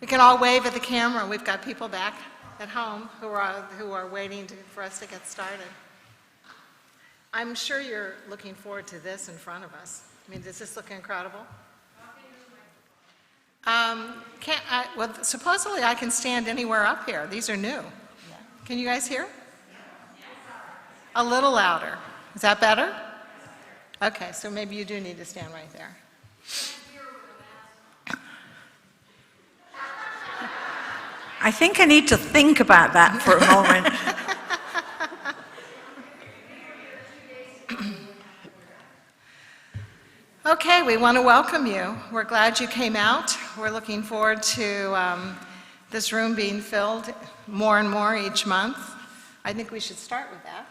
We can all wave at the camera. We've got people back at home who are waiting for us to get started. I'm sure you're looking forward to this in front of us. I mean, does this look incredible? Well, supposedly I can stand anywhere up here. These are new. Can you guys hear? A little louder. Is that better? Okay, so maybe you do need to stand right there. I think I need to think about that for a moment. Okay, we want to welcome you. We're glad you came out. We're looking forward to this room being filled more and more each month. I think we should start with that,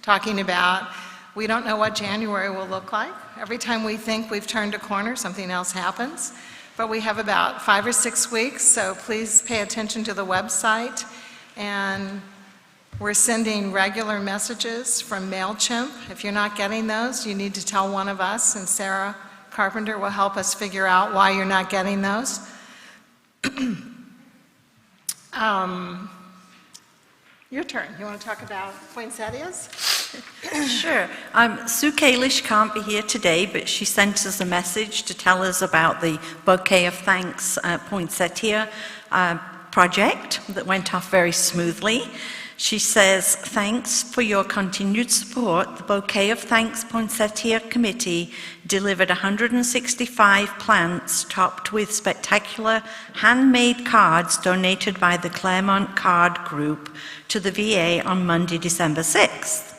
talking about we don't know what January will look like. Every time we think we've turned a corner, something else happens. But we have about 5 or 6 weeks, so please pay attention to the website. And we're sending regular messages from MailChimp. If you're not getting those, you need to tell one of us, and Sarah Carpenter will help us figure out why you're not getting those. Your turn. You want to talk about poinsettias? Sure. Sue Kalish can't be here today, but she sent us a message to tell us about the Bouquet of Thanks Poinsettia project that went off very smoothly. She says, thanks for your continued support. The Bouquet of Thanks Poinsettia Committee delivered 165 plants topped with spectacular handmade cards donated by the Claremont Card Group to the VA on Monday, December 6th.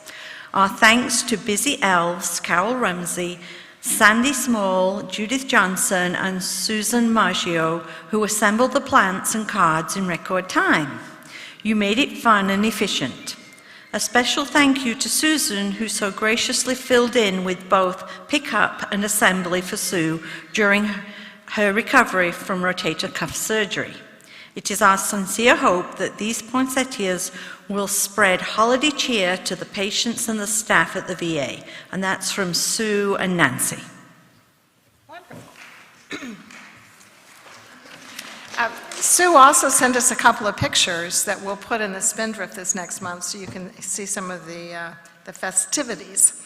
Our thanks to Busy Elves, Carol Rumsey, Sandy Small, Judith Johnson, and Susan Maggio, who assembled the plants and cards in record time. You made it fun and efficient. A special thank you to Susan, who so graciously filled in with both pickup and assembly for Sue during her recovery from rotator cuff surgery. It is our sincere hope that these poinsettias will spread holiday cheer to the patients and the staff at the VA. And that's from Sue and Nancy. Wonderful. Sue also sent us a couple of pictures that we'll put in the Spindrift this next month so you can see some of the festivities.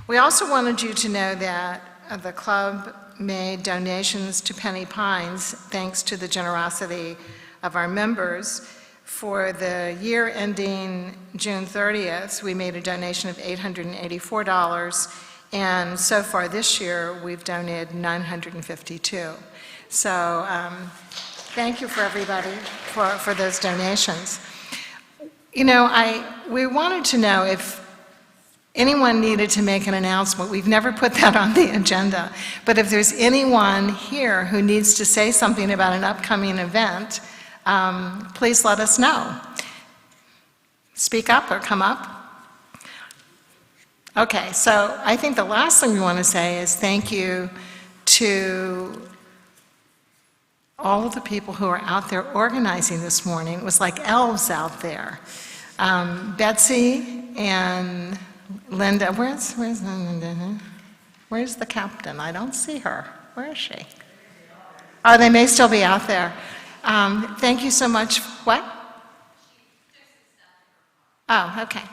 We also wanted you to know that the club made donations to Penny Pines thanks to the generosity of our members. For the year ending June 30th, we made a donation of $884, and so far this year we've donated $952. So thank you for everybody for those donations. You know, we wanted to know if anyone needed to make an announcement. We've never put that on the agenda, but if there's anyone here who needs to say something about an upcoming event, please let us know. Speak up or come up. Okay, so I think the last thing we want to say is thank you to all of the people who are out there organizing this morning. It was like elves out there. Betsy and Linda, where's Linda? Where's the captain? I don't see her. Where is she? Oh, they may still be out there. Thank you so much. What? Oh, okay.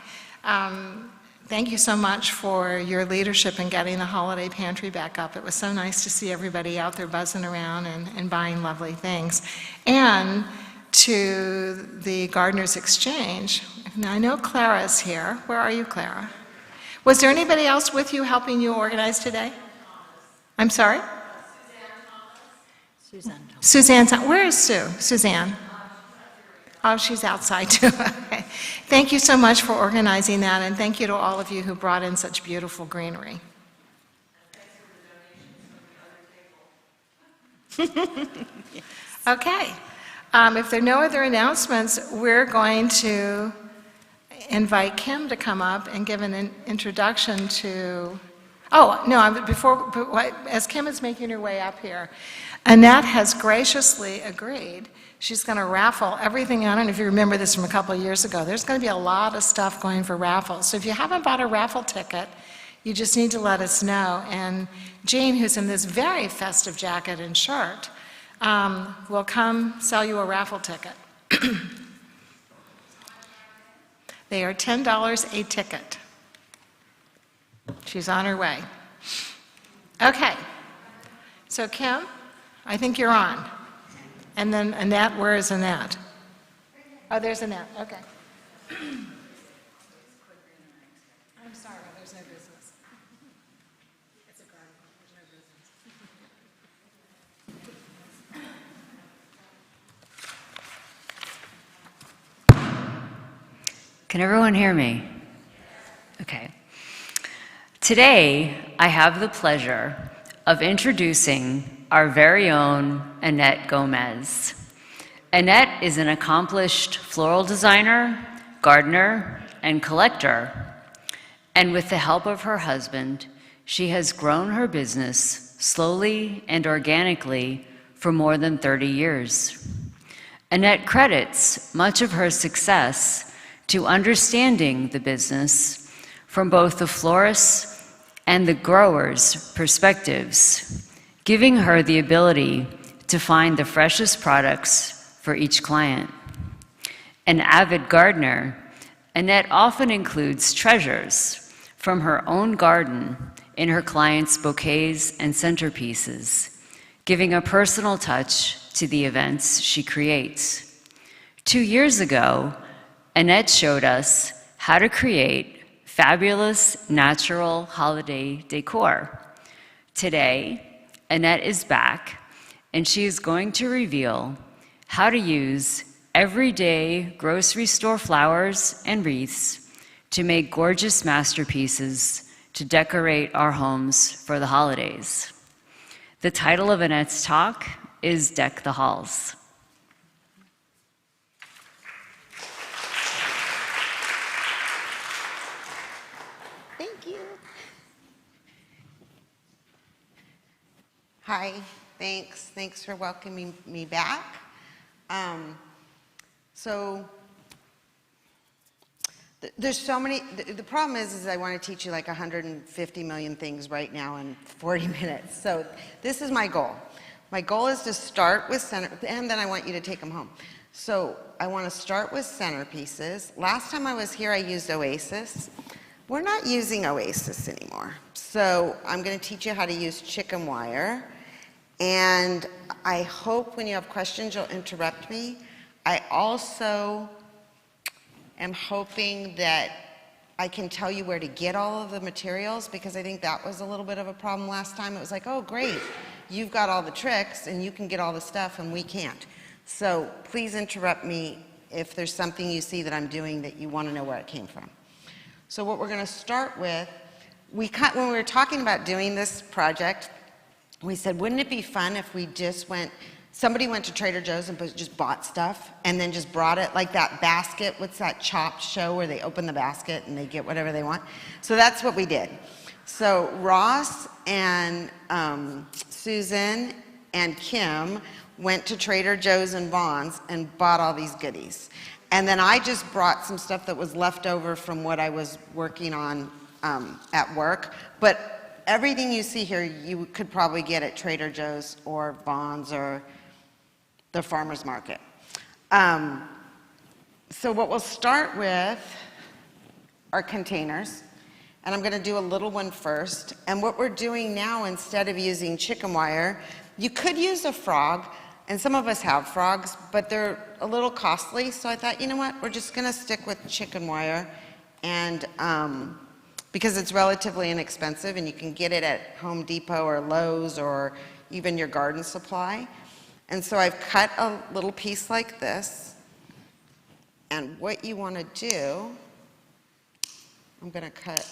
Thank you so much for your leadership in getting the holiday pantry back up. It was so nice to see everybody out there buzzing around and buying lovely things. And to the Gardeners Exchange. Now, I know Clara's here. Where are you, Clara? Was there anybody else with you helping you organize today? I'm sorry? Suzanne. Where is Sue? Suzanne? Oh, she's outside too. Okay. Thank you so much for organizing that, and thank you to all of you who brought in such beautiful greenery. Okay. If there are no other announcements, we're going to invite Kim to come up and give an introduction to... Oh, no, as Kim is making her way up here, Annette has graciously agreed. She's going to raffle everything. I don't know if you remember this from a couple of years ago. There's going to be a lot of stuff going for raffles. So if you haven't bought a raffle ticket, you just need to let us know. And Jean, who's in this very festive jacket and shirt, will come sell you a raffle ticket. They are $10 a ticket. She's on her way. Okay. So Kim, I think you're on. And then Annette, where is Annette? Oh, there's Annette, okay. I'm sorry, there's no business. It's a garden, there's no business. Can everyone hear me? Okay. Today, I have the pleasure of introducing our very own Annette Gomez. Annette is an accomplished floral designer, gardener, and collector. And with the help of her husband, she has grown her business slowly and organically for more than 30 years. Annette credits much of her success to understanding the business from both the florist's and the grower's perspectives, giving her the ability to find the freshest products for each client. An avid gardener, Annette often includes treasures from her own garden in her clients' bouquets and centerpieces, giving a personal touch to the events she creates. 2 years ago, Annette showed us how to create fabulous natural holiday decor. Today, Annette is back, and she is going to reveal how to use everyday grocery store flowers and wreaths to make gorgeous masterpieces to decorate our homes for the holidays. The title of Annette's talk is Deck the Halls. Thank you. Hi, thanks. Thanks for welcoming me back. There's so many, the problem is I want to teach you like 150 million things right now in 40 minutes. So this is my goal. My goal is to start with center, and then I want you to take them home. So I want to start with centerpieces. Last time I was here, I used Oasis. We're not using Oasis anymore. So I'm going to teach you how to use chicken wire. And I hope when you have questions, you'll interrupt me. I also am hoping that I can tell you where to get all of the materials, because I think that was a little bit of a problem last time. It was like, oh, great, you've got all the tricks and you can get all the stuff and we can't. So please interrupt me if there's something you see that I'm doing that you want to know where it came from. So what we're going to start with, when we were talking about doing this project, we said, wouldn't it be fun if we just somebody went to Trader Joe's and just bought stuff and then just brought it, like that basket, what's that Chopped show where they open the basket and they get whatever they want? So that's what we did. So Ross and Susan and Kim went to Trader Joe's and Vaughn's and bought all these goodies. And then I just brought some stuff that was left over from what I was working on at work. But everything you see here, you could probably get at Trader Joe's or Vaughn's or the farmer's market. So what we'll start with are containers. And I'm going to do a little one first. And what we're doing now, instead of using chicken wire, you could use a frog. And some of us have frogs, but they're a little costly. So I thought, you know what, we're just going to stick with chicken wire. And because it's relatively inexpensive and you can get it at Home Depot or Lowe's or even your garden supply. And so I've cut a little piece like this. And what you want to do, I'm going to cut,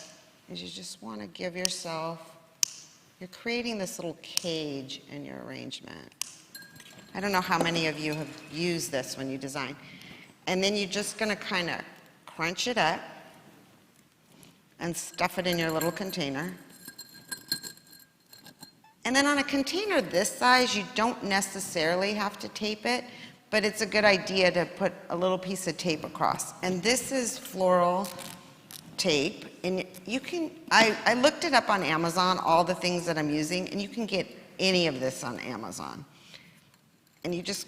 is you just want to give yourself, you're creating this little cage in your arrangement. I don't know how many of you have used this when you design. And then you're just going to kind of crunch it up and stuff it in your little container. And then on a container this size, you don't necessarily have to tape it, but it's a good idea to put a little piece of tape across. And this is Floral Tape. And you can, I looked it up on Amazon, all the things that I'm using, and you can get any of this on Amazon. and you just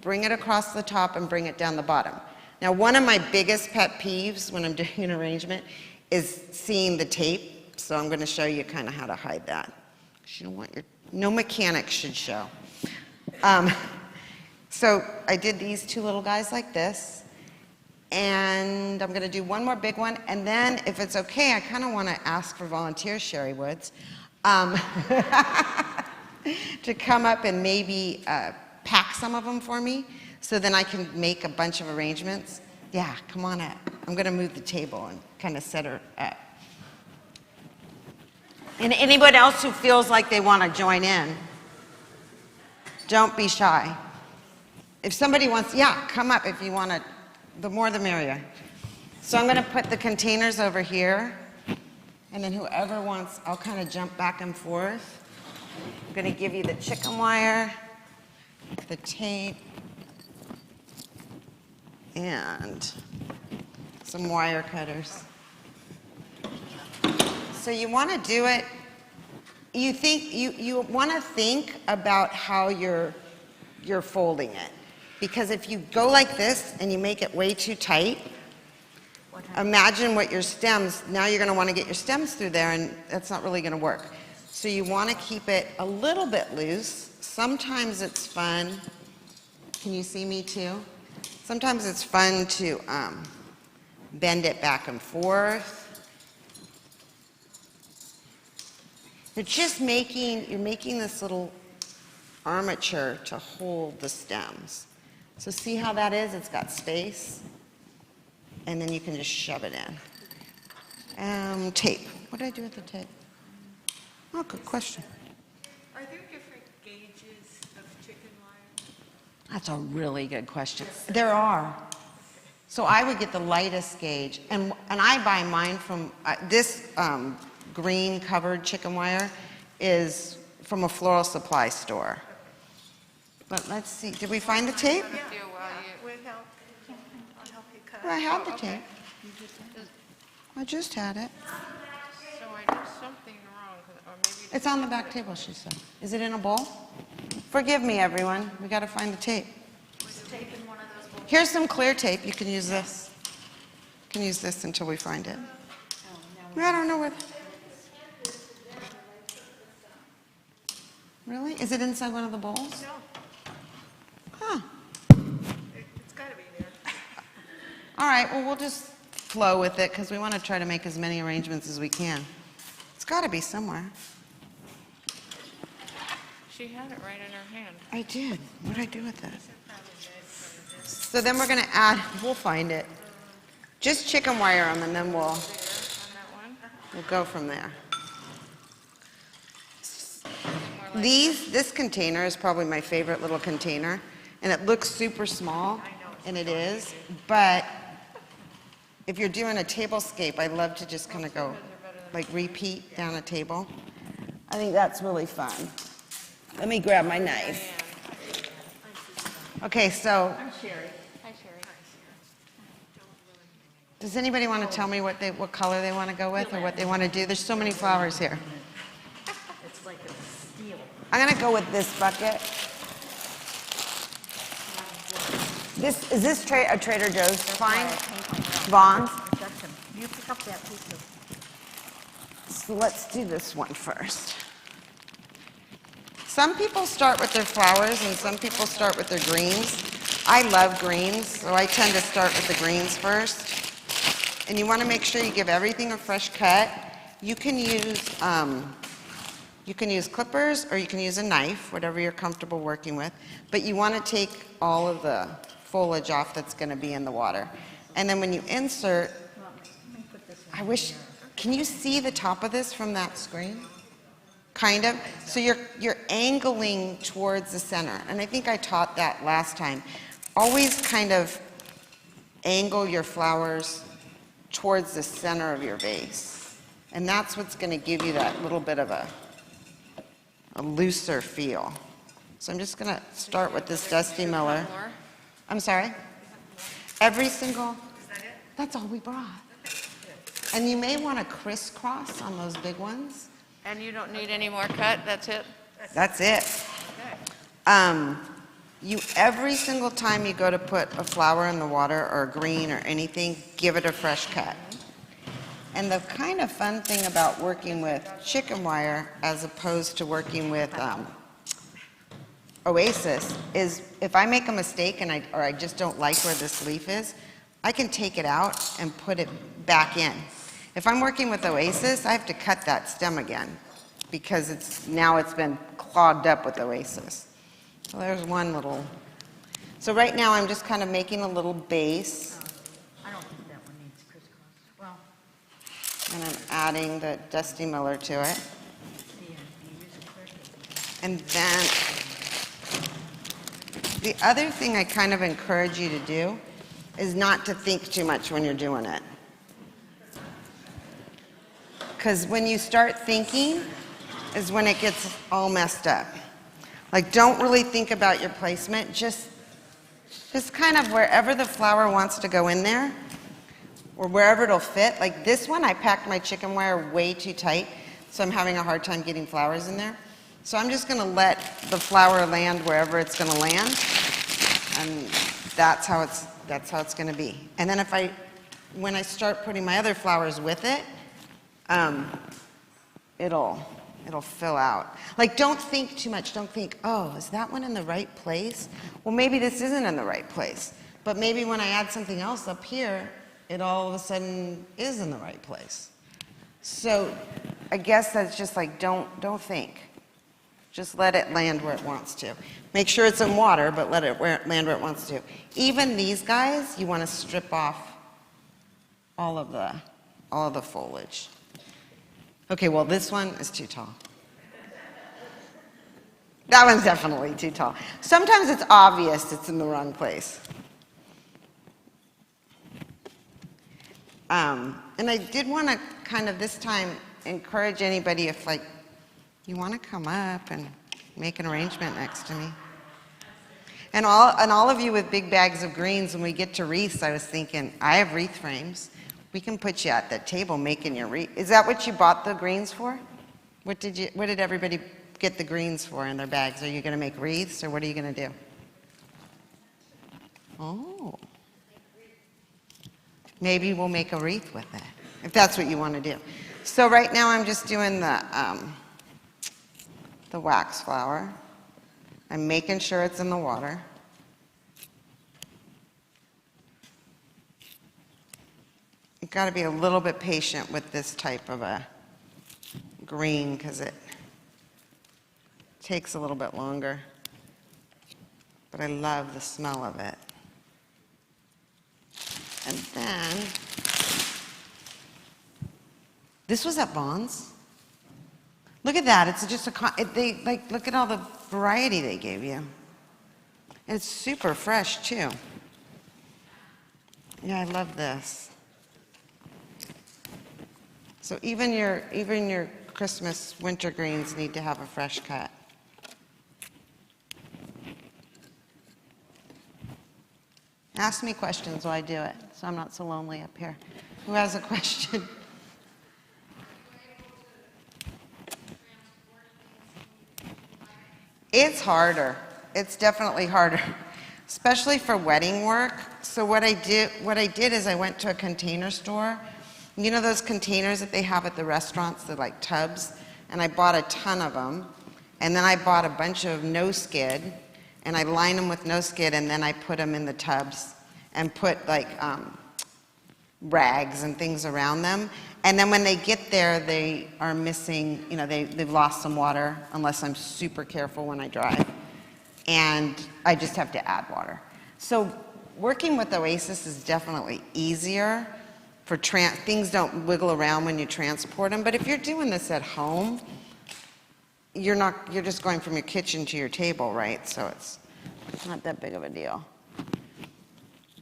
bring it across the top and bring it down the bottom. Now, one of my biggest pet peeves when I'm doing an arrangement is seeing the tape, so I'm going to show you kind of how to hide that. You don't want no mechanic should show. So I did these two little guys like this, and I'm going to do one more big one, and then if it's okay, I kind of want to ask for volunteers, Sherry Woods, to come up and maybe pack some of them for me, so then I can make a bunch of arrangements. Yeah, come on up. I'm going to move the table and kind of set her up. And anyone else who feels like they want to join in, don't be shy. If somebody wants, yeah, come up if you want to, the more the merrier. So I'm going to put the containers over here, and then whoever wants, I'll kind of jump back and forth. I'm going to give you the chicken wire, the tape, and some wire cutters. So you want to do it, you want to think about how you're folding it. Because if you go like this and you make it way too tight, imagine what your stems, now you're going to want to get your stems through there, and that's not really going to work. So you want to keep it a little bit loose. Sometimes it's fun. Can you see me too? Sometimes it's fun to bend it back and forth. You're making this little armature to hold the stems. So see how that is? It's got space. And then you can just shove it in. Tape. What did I do with the tape? Oh, good question. Are there different gauges of chicken wire? That's a really good question. There are. So I would get the lightest gauge. And I buy mine from, this green covered chicken wire is from a floral supply store. But let's see, did we find the tape? We'll help. I'll help you cut. Well, I had the tape. I just had it. So I did something wrong, or maybe It's on the back table, she said. Is it in a bowl? Forgive me, everyone. We got to find the tape. Here's some clear tape. You can use this. You can use this until we find it. I don't know where. Really? Is it inside one of the bowls? No, Huh. it's got to be there. All right, well, we'll just flow with it because we want to try to make as many arrangements as we can. It's got to be somewhere. She had it right in her hand. I did. What did I do with it? So then we're going to add, we'll find it. Just chicken wire them, and then On that one? we'll go from there. More like This container is probably my favorite little container, and it looks super small, and it is, but if you're doing a tablescape, I love to just kind of go, like repeat down a table. I think that's really fun. Let me grab my knife. Okay, so, Hi, Sherry. does anybody want to tell me what color they want to go with, or what they want to do? There's so many flowers here. It's like a steel. I'm going to go with this bucket. Is this a Trader Joe's find? Vaughn's? You pick up that piece of. So let's do this one first. Some people start with their flowers and some people start with their greens. I love greens, so I tend to start with the greens first. And you want to make sure you give everything a fresh cut. You can use clippers, or you can use a knife, whatever you're comfortable working with. But you want to take all of the foliage off that's going to be in the water. And then when you insert, can you see the top of this from that screen? Kind of. So you're angling towards the center. And I think I taught that last time. Always kind of angle your flowers towards the center of your vase. And that's what's going to give you that little bit of a looser feel. So I'm just going to start with this Dusty Miller. I'm sorry? Every single, Is that it? that's all we brought. And you may want to crisscross on those big ones. And you don't need any more cut, that's it? That's it. Okay. every single time you go to put a flower in the water or a green or anything, give it a fresh cut. And the kind of fun thing about working with chicken wire as opposed to working with Oasis is if I make a mistake or I just don't like where this leaf is, I can take it out and put it back in. If I'm working with Oasis, I have to cut that stem again because now it's been clogged up with Oasis. So there's one little. So right now I'm just kind of making a little base. I don't think that one needs crisscross. Well, And I'm adding the Dusty Miller to it. And then the other thing I kind of encourage you to do is not to think too much when you're doing it. Because when you start thinking is when it gets all messed up. Like, don't really think about your placement. Just kind of wherever the flower wants to go in there, or wherever it'll fit. Like this one, I packed my chicken wire way too tight, so I'm having a hard time getting flowers in there. So I'm just gonna let the flower land wherever it's gonna land, and that's how it's gonna be. And then when I start putting my other flowers with it, it'll fill out. Like, don't think too much. Don't think, oh, is that one in the right place? Well, maybe this isn't in the right place. But maybe when I add something else up here, it all of a sudden is in the right place. So I guess that's just like, don't think. Just let it land where it wants to. Make sure it's in water, but let it land where it wants to. Even these guys, you want to strip off all of the foliage. Okay, well, this one is too tall. That one's definitely too tall. Sometimes it's obvious it's in the wrong place. And I did want to kind of this time encourage anybody if, like, you want to come up and make an arrangement next to me. And all of you with big bags of greens, when we get to wreaths, I was thinking, I have wreath frames. We can put you at that table making your wreath. Is that what you bought the greens for? What did everybody get the greens for in their bags? Are you going to make wreaths, or what are you going to do? Oh. Maybe we'll make a wreath with it, if that's what you want to do. So right now I'm just doing the wax flower. I'm making sure it's in the water. You've got to be a little bit patient with this type of a green because it takes a little bit longer. But I love the smell of it. And then, this was at Vaughn's. Look at that. It's just look at all the variety they gave you. And it's super fresh too. Yeah, I love this. So even your Christmas winter greens need to have a fresh cut. Ask me questions while I do it, so I'm not so lonely up here. Who has a question? It's harder. It's definitely harder, especially for wedding work. So what I did is I went to a container store. You know those containers that they have at the restaurants, they're like tubs? And I bought a ton of them. And then I bought a bunch of no-skid, and I lined them with no-skid, and then I put them in the tubs and put like rags and things around them. And then when they get there, they are missing, they've lost some water, unless I'm super careful when I drive. And I just have to add water. So working with Oasis is definitely easier. Things don't wiggle around when you transport them. But if you're doing this at home, you're just going from your kitchen to your table, right? So it's not that big of a deal.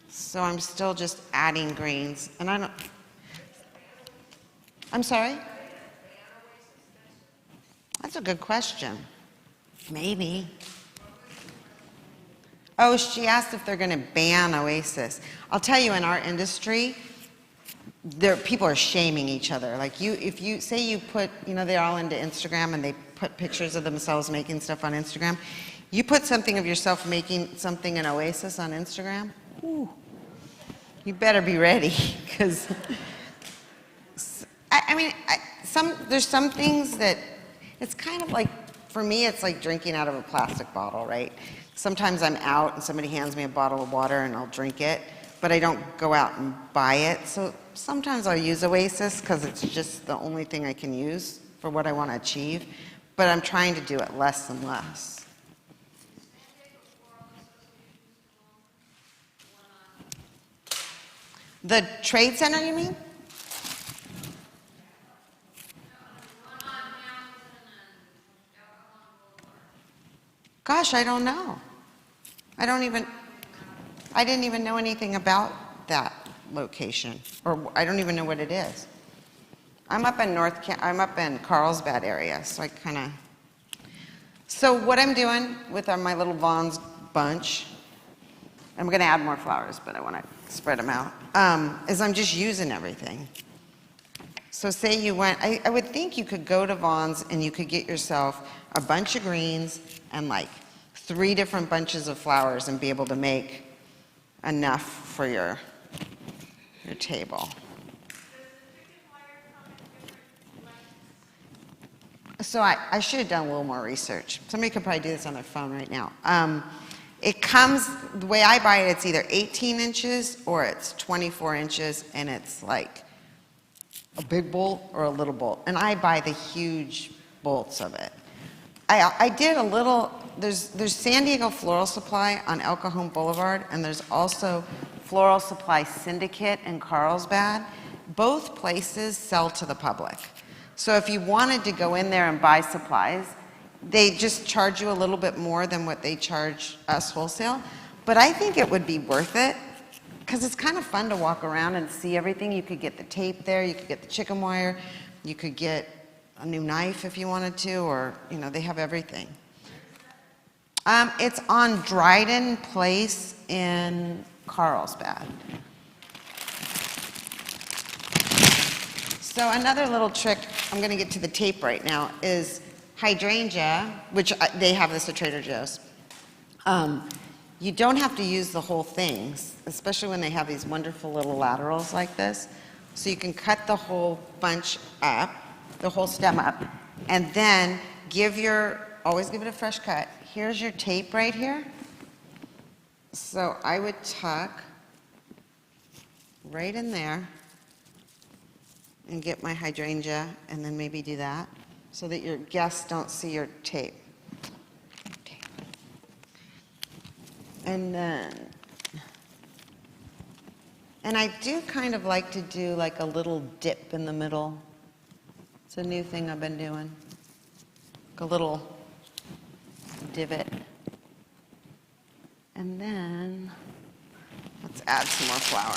So I'm still just adding greens. And I'm sorry? That's a good question. Maybe. Oh, she asked if they're going to ban Oasis. I'll tell you, in our industry, people are shaming each other. Like if you say you put, they're all into Instagram and they put pictures of themselves making stuff on Instagram. You put something of yourself making something an oasis on Instagram, ooh, you better be ready, because there's some things that, it's kind of like, for me, it's like drinking out of a plastic bottle, right? Sometimes I'm out and somebody hands me a bottle of water and I'll drink it, but I don't go out and buy it. So sometimes I'll use Oasis because it's just the only thing I can use for what I want to achieve, but I'm trying to do it less and less. The Trade Center, you mean? Gosh, I don't know. I didn't even know anything about that location, or I don't even know what it is. I'm up in Carlsbad area, so so what I'm doing with my little Vaughn's bunch, I'm going to add more flowers, but I want to spread them out, is I'm just using everything. So say you went, I would think you could go to Vaughn's and you could get yourself a bunch of greens and like 3 different bunches of flowers and be able to make enough for your table. So I should have done a little more research. Somebody could probably do this on their phone right now. It comes, the way I buy it, it's either 18 inches or it's 24 inches, and it's like a big bolt or a little bolt. And I buy the huge bolts of it. I did a little, there's San Diego Floral Supply on El Cajon Boulevard, and there's also Floral Supply Syndicate in Carlsbad. Both places sell to the public. So if you wanted to go in there and buy supplies, they just charge you a little bit more than what they charge us wholesale. But I think it would be worth it, because it's kind of fun to walk around and see everything. You could get the tape there, you could get the chicken wire, you could get a new knife if you wanted to, or, they have everything. It's on Dryden Place in Carlsbad. So another little trick, I'm going to get to the tape right now, is Hydrangea, which they have this at Trader Joe's. You don't have to use the whole things, especially when they have these wonderful little laterals like this. So you can cut the whole bunch up, the whole stem up, and then always give it a fresh cut. Here's your tape right here. So I would tuck right in there and get my hydrangea, and then maybe do that so that your guests don't see your tape. And I do kind of like to do like a little dip in the middle. It's a new thing I've been doing. Like a little divot. And then let's add some more flour.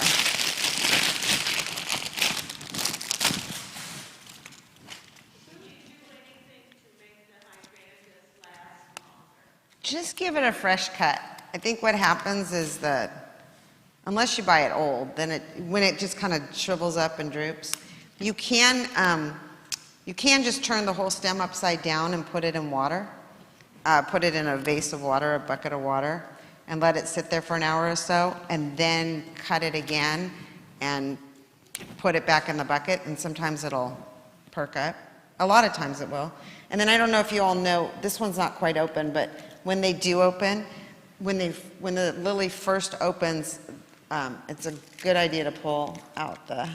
Just give it a fresh cut. I think what happens is that, unless you buy it old, then when it just kind of shrivels up and droops, you can just turn the whole stem upside down and put it in water. Put it in a vase of water, a bucket of water, and let it sit there for an hour or so, and then cut it again and put it back in the bucket, and sometimes it'll perk up. A lot of times it will. And then I don't know if you all know, this one's not quite open, but when they do open, when the lily first opens, it's a good idea to pull out the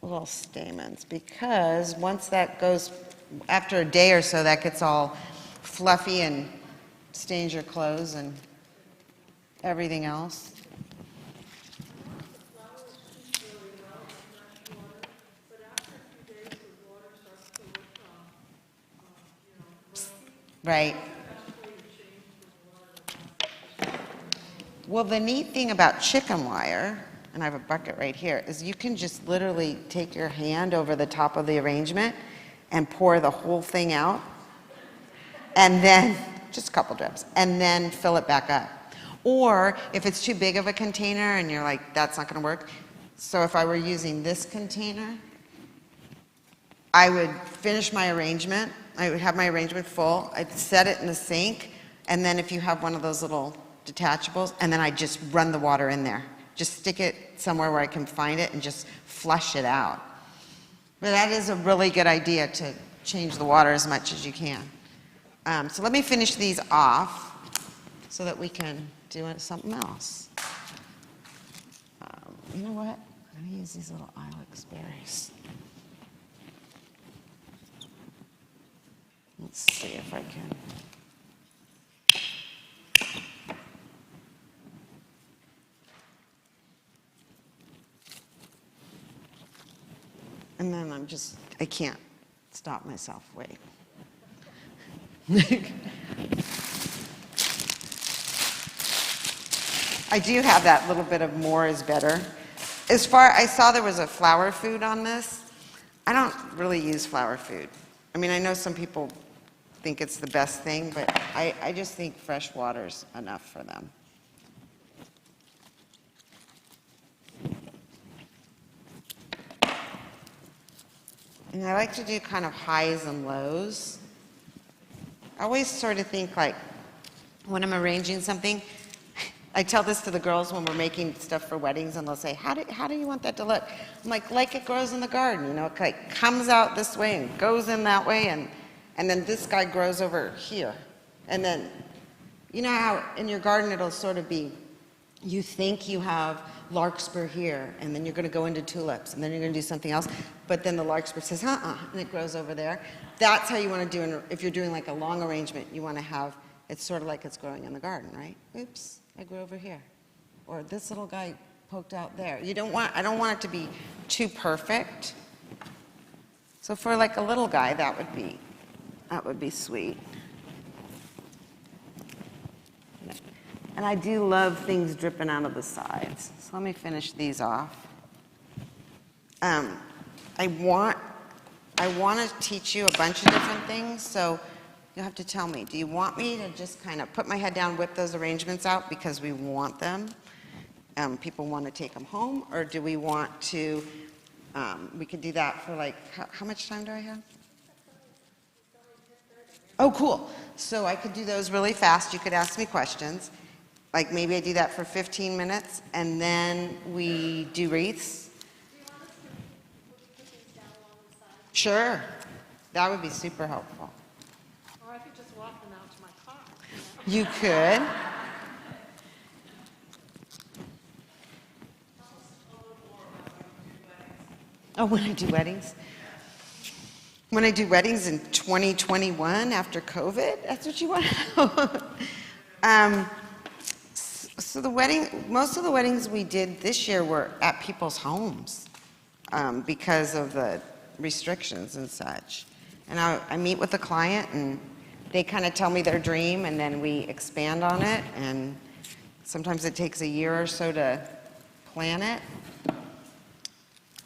little stamens, because once that goes, after a day or so, that gets all fluffy and stains your clothes and everything else. Right. Well, the neat thing about chicken wire, and I have a bucket right here, is you can just literally take your hand over the top of the arrangement and pour the whole thing out, and then, just a couple drips, and then fill it back up. Or if it's too big of a container and you're like, that's not going to work, so if I were using this container, I would finish my arrangement I would have my arrangement full. I'd set it in the sink, and then if you have one of those little detachables, and then I just run the water in there. Just stick it somewhere where I can find it and just flush it out. But that is a really good idea to change the water as much as you can. So let me finish these off so that we can do something else. You know what? I'm going to use these little ilex berries. Let's see if I can. And then I can't stop myself. Wait. I do have that little bit of more is better. I saw there was a flower food on this. I don't really use flower food. I mean, I know some people think it's the best thing, but I just think fresh water's enough for them. And I like to do kind of highs and lows. I always sort of think like, when I'm arranging something, I tell this to the girls when we're making stuff for weddings, and they'll say, how do you want that to look? I'm like it grows in the garden, you know, it like comes out this way and goes in that way, and then this guy grows over here. And then, you know how in your garden it'll sort of be, you think you have larkspur here, and then you're going to go into tulips, and then you're going to do something else, but then the larkspur says, and it grows over there. That's how you want to do, if you're doing like a long arrangement, you want to have, it's sort of like it's growing in the garden, right? Oops, I grew over here. Or this little guy poked out there. I don't want it to be too perfect. So for like a little guy, that would be sweet. And I do love things dripping out of the sides. So let me finish these off. I want to teach you a bunch of different things, so you'll have to tell me. Do you want me to just kind of put my head down, whip those arrangements out because we want them? People want to take them home, or do we want to, we could do that for like, how much time do I have? Oh, cool. So I could do those really fast. You could ask me questions. Like maybe I do that for 15 minutes, and then we do wreaths. Do you want us to put these down along the side? Sure. That would be super helpful. Or I could just walk them out to my car. You could. Oh, when I do weddings? When I do weddings in 2021 after COVID? That's what you want to know? So most of the weddings we did this year were at people's homes because of the restrictions and such. And I meet with the client, and they kind of tell me their dream, and then we expand on it. And sometimes it takes a year or so to plan it.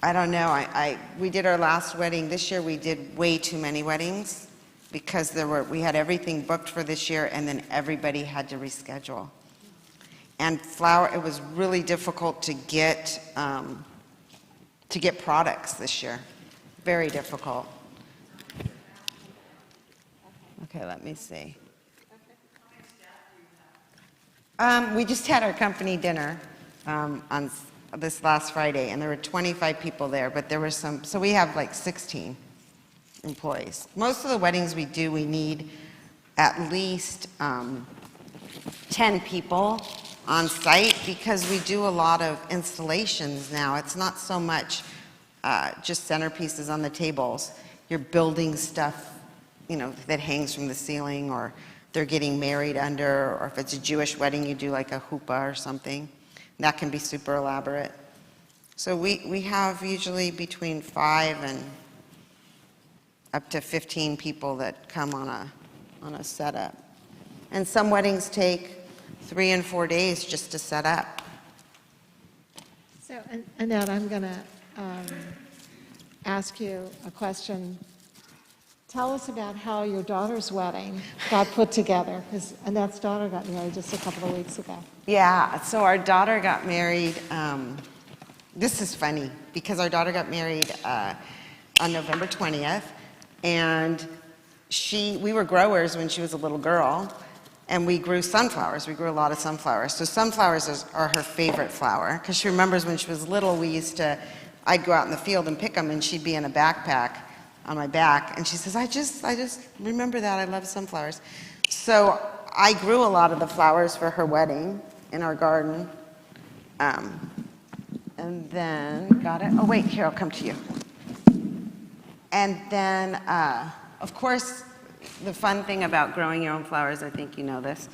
I don't know. We did our last wedding. This year we did way too many weddings because we had everything booked for this year, and then everybody had to reschedule. And it was really difficult to get products this year. Very difficult. Okay, let me see. We just had our company dinner on this last Friday, and there were 25 people there, but there were so we have like 16 employees. Most of the weddings we do, we need at least 10 people on site because we do a lot of installations now. It's not so much just centerpieces on the tables. You're building stuff, you know, that hangs from the ceiling, or they're getting married under, or if it's a Jewish wedding, you do like a huppah or something. That can be super elaborate. So we have usually between 5 and up to 15 people that come on a setup. And some weddings take 3 and 4 days just to set up. So, Annette, I'm going to ask you a question. Tell us about how your daughter's wedding got put together, because Annette's daughter got married just a couple of weeks ago. Yeah, so our daughter got married, this is funny, because our daughter got married on November 20th, and we were growers when she was a little girl, and we grew sunflowers. We grew a lot of sunflowers. So sunflowers are her favorite flower, because she remembers when she was little, I'd go out in the field and pick them, and she'd be in a backpack on my back, and she says, I just remember that, I love sunflowers. So I grew a lot of the flowers for her wedding in our garden. And then, got it? Oh wait, here, I'll come to you. And then, of course, the fun thing about growing your own flowers, I think you know this,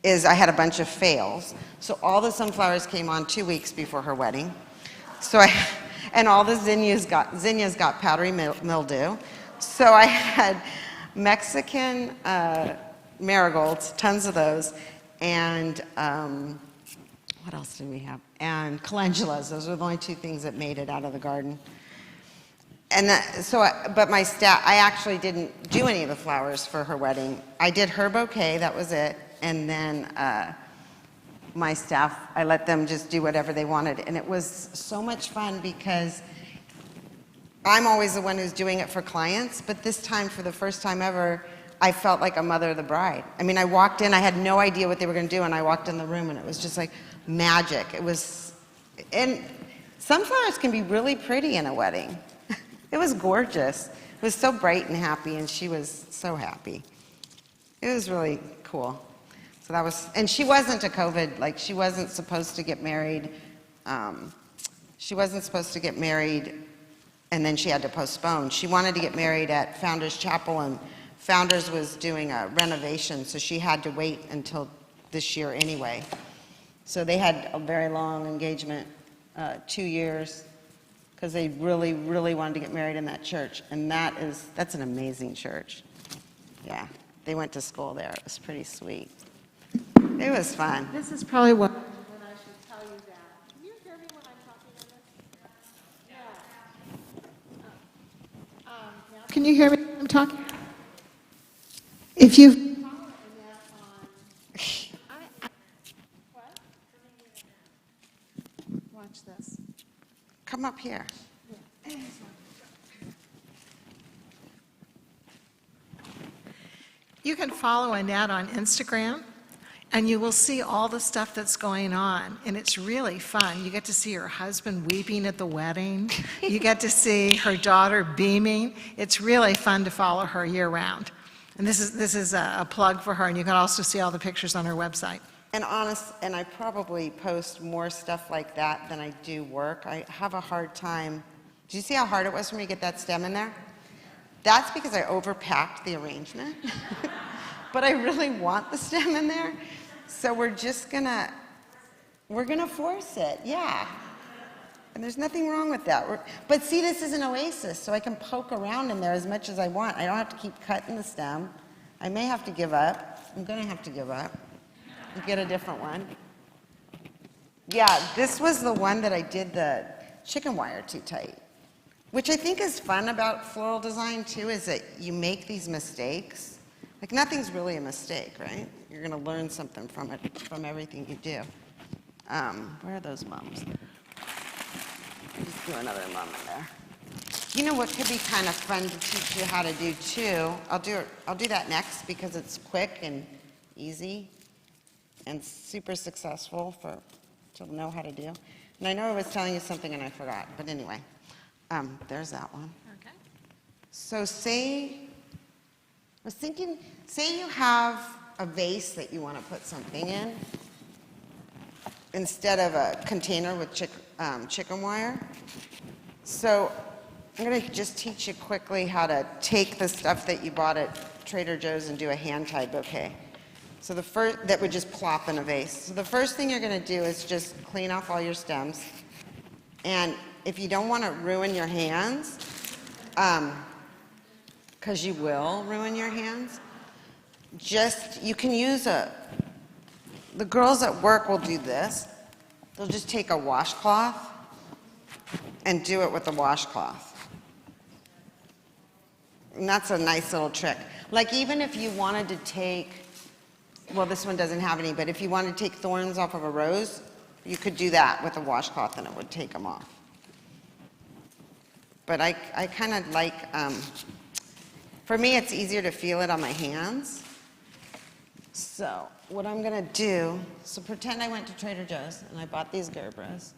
is I had a bunch of fails. So all the sunflowers came on 2 weeks before her wedding. And all the zinnias got powdery mildew. So I had Mexican marigolds, tons of those, and what else did we have? And calendulas. Those were the only 2 things that made it out of the garden. And but my staff, I actually didn't do any of the flowers for her wedding. I did her bouquet, that was it. And then my staff, I let them just do whatever they wanted. And it was so much fun because I'm always the one who's doing it for clients, but this time, for the first time ever, I felt like a mother of the bride. I mean, I walked in, I had no idea what they were going to do, and I walked in the room, and it was just like magic. And sunflowers can be really pretty in a wedding. It was gorgeous. It was so bright and happy, and she was so happy. It was really cool. So that was, and she wasn't a COVID, like she wasn't supposed to get married. She wasn't supposed to get married, and then she had to postpone. She wanted to get married at Founders Chapel, and Founders was doing a renovation, so she had to wait until this year anyway. So they had a very long engagement, 2 years, because they really, really wanted to get married in that church. And that's an amazing church. Yeah, they went to school there. It was pretty sweet. It was fun. This is probably when I should tell you that. Can you hear me when I'm talking on this? Yeah. Can you hear me when I'm talking? If you watch this. Come up here. You can follow Annette on Instagram, and you will see all the stuff that's going on, and it's really fun. You get to see her husband weeping at the wedding. You get to see her daughter beaming. It's really fun to follow her year-round. And this is a plug for her, and you can also see all the pictures on her website. And I probably post more stuff like that than I do work. I have a hard time. Do you see how hard it was for me to get that stem in there? That's because I overpacked the arrangement. But I really want the stem in there. So we're gonna force it, yeah. And there's nothing wrong with that. But see, this is an oasis, so I can poke around in there as much as I want. I don't have to keep cutting the stem. I may have to give up. I'm gonna have to give up and get a different one. Yeah, this was the one that I did the chicken wire too tight. Which I think is fun about floral design too, is that you make these mistakes. Like nothing's really a mistake, right? You're gonna learn something from it, from everything you do. Where are those mums? Just do another mum in there. You know what could be kind of fun to teach you how to do too? I'll do that next because it's quick and easy and super successful to know how to do. And I know I was telling you something and I forgot, but anyway, there's that one. Okay. So say you have a vase that you want to put something in instead of a container with chicken wire. So I'm going to just teach you quickly how to take the stuff that you bought at Trader Joe's and do a hand-tied bouquet. So that would just plop in a vase. So the first thing you're going to do is just clean off all your stems. And if you don't want to ruin your hands, because you will ruin your hands, you can use the girls at work will do this. They'll just take a washcloth and do it with a washcloth. And that's a nice little trick. Like even if you wanted to take, well, this one doesn't have any, but if you wanted to take thorns off of a rose, you could do that with a washcloth and it would take them off. But I kind of like, For me, it's easier to feel it on my hands. So what I'm gonna do, so pretend I went to Trader Joe's and I bought these gerbras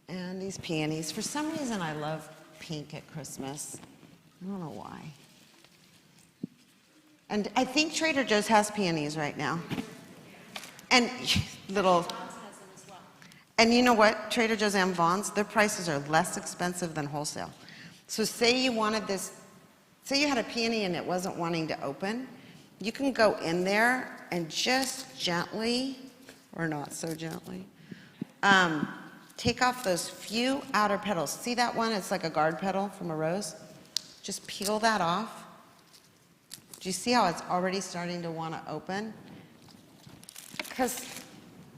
and these peonies. For some reason, I love pink at Christmas. I don't know why. And I think Trader Joe's has peonies right now. And little, and you know what? Trader Joe's and Vaughn's, their prices are less expensive than wholesale. So say you wanted this, say you had a peony and it wasn't wanting to open, you can go in there and just gently, or not so gently, take off those few outer petals. See that one? It's like a guard petal from a rose. Just peel that off. Do you see how it's already starting to want to open? Because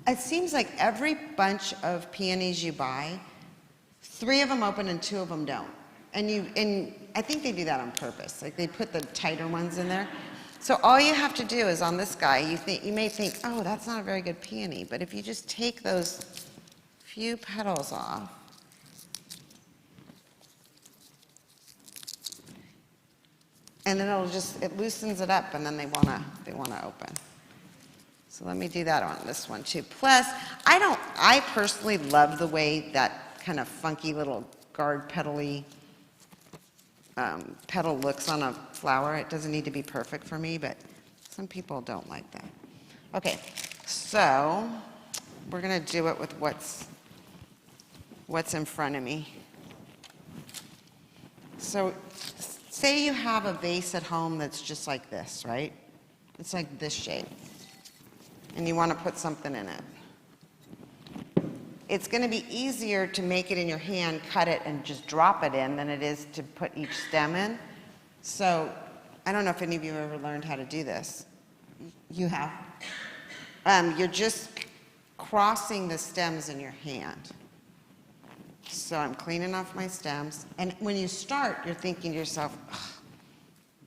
it seems like every bunch of peonies you buy, 3 of them open and 2 of them don't. And I think they do that on purpose. Like they put the tighter ones in there. So all you have to do is on this guy, you may think, oh, that's not a very good peony. But if you just take those few petals off, and then it loosens it up, and then they wanna open. So let me do that on this one too. Plus, I personally love the way that kind of funky little guard petal-y petal looks on a flower. It doesn't need to be perfect for me, but some people don't like that. Okay, so we're gonna do it with what's in front of me. So say you have a vase at home that's just like this, right? It's like this shape. And you want to put something in it. It's going to be easier to make it in your hand, cut it, and just drop it in than it is to put each stem in. So I don't know if any of you have ever learned how to do this. You have. You're just crossing the stems in your hand. So I'm cleaning off my stems. And when you start, you're thinking to yourself,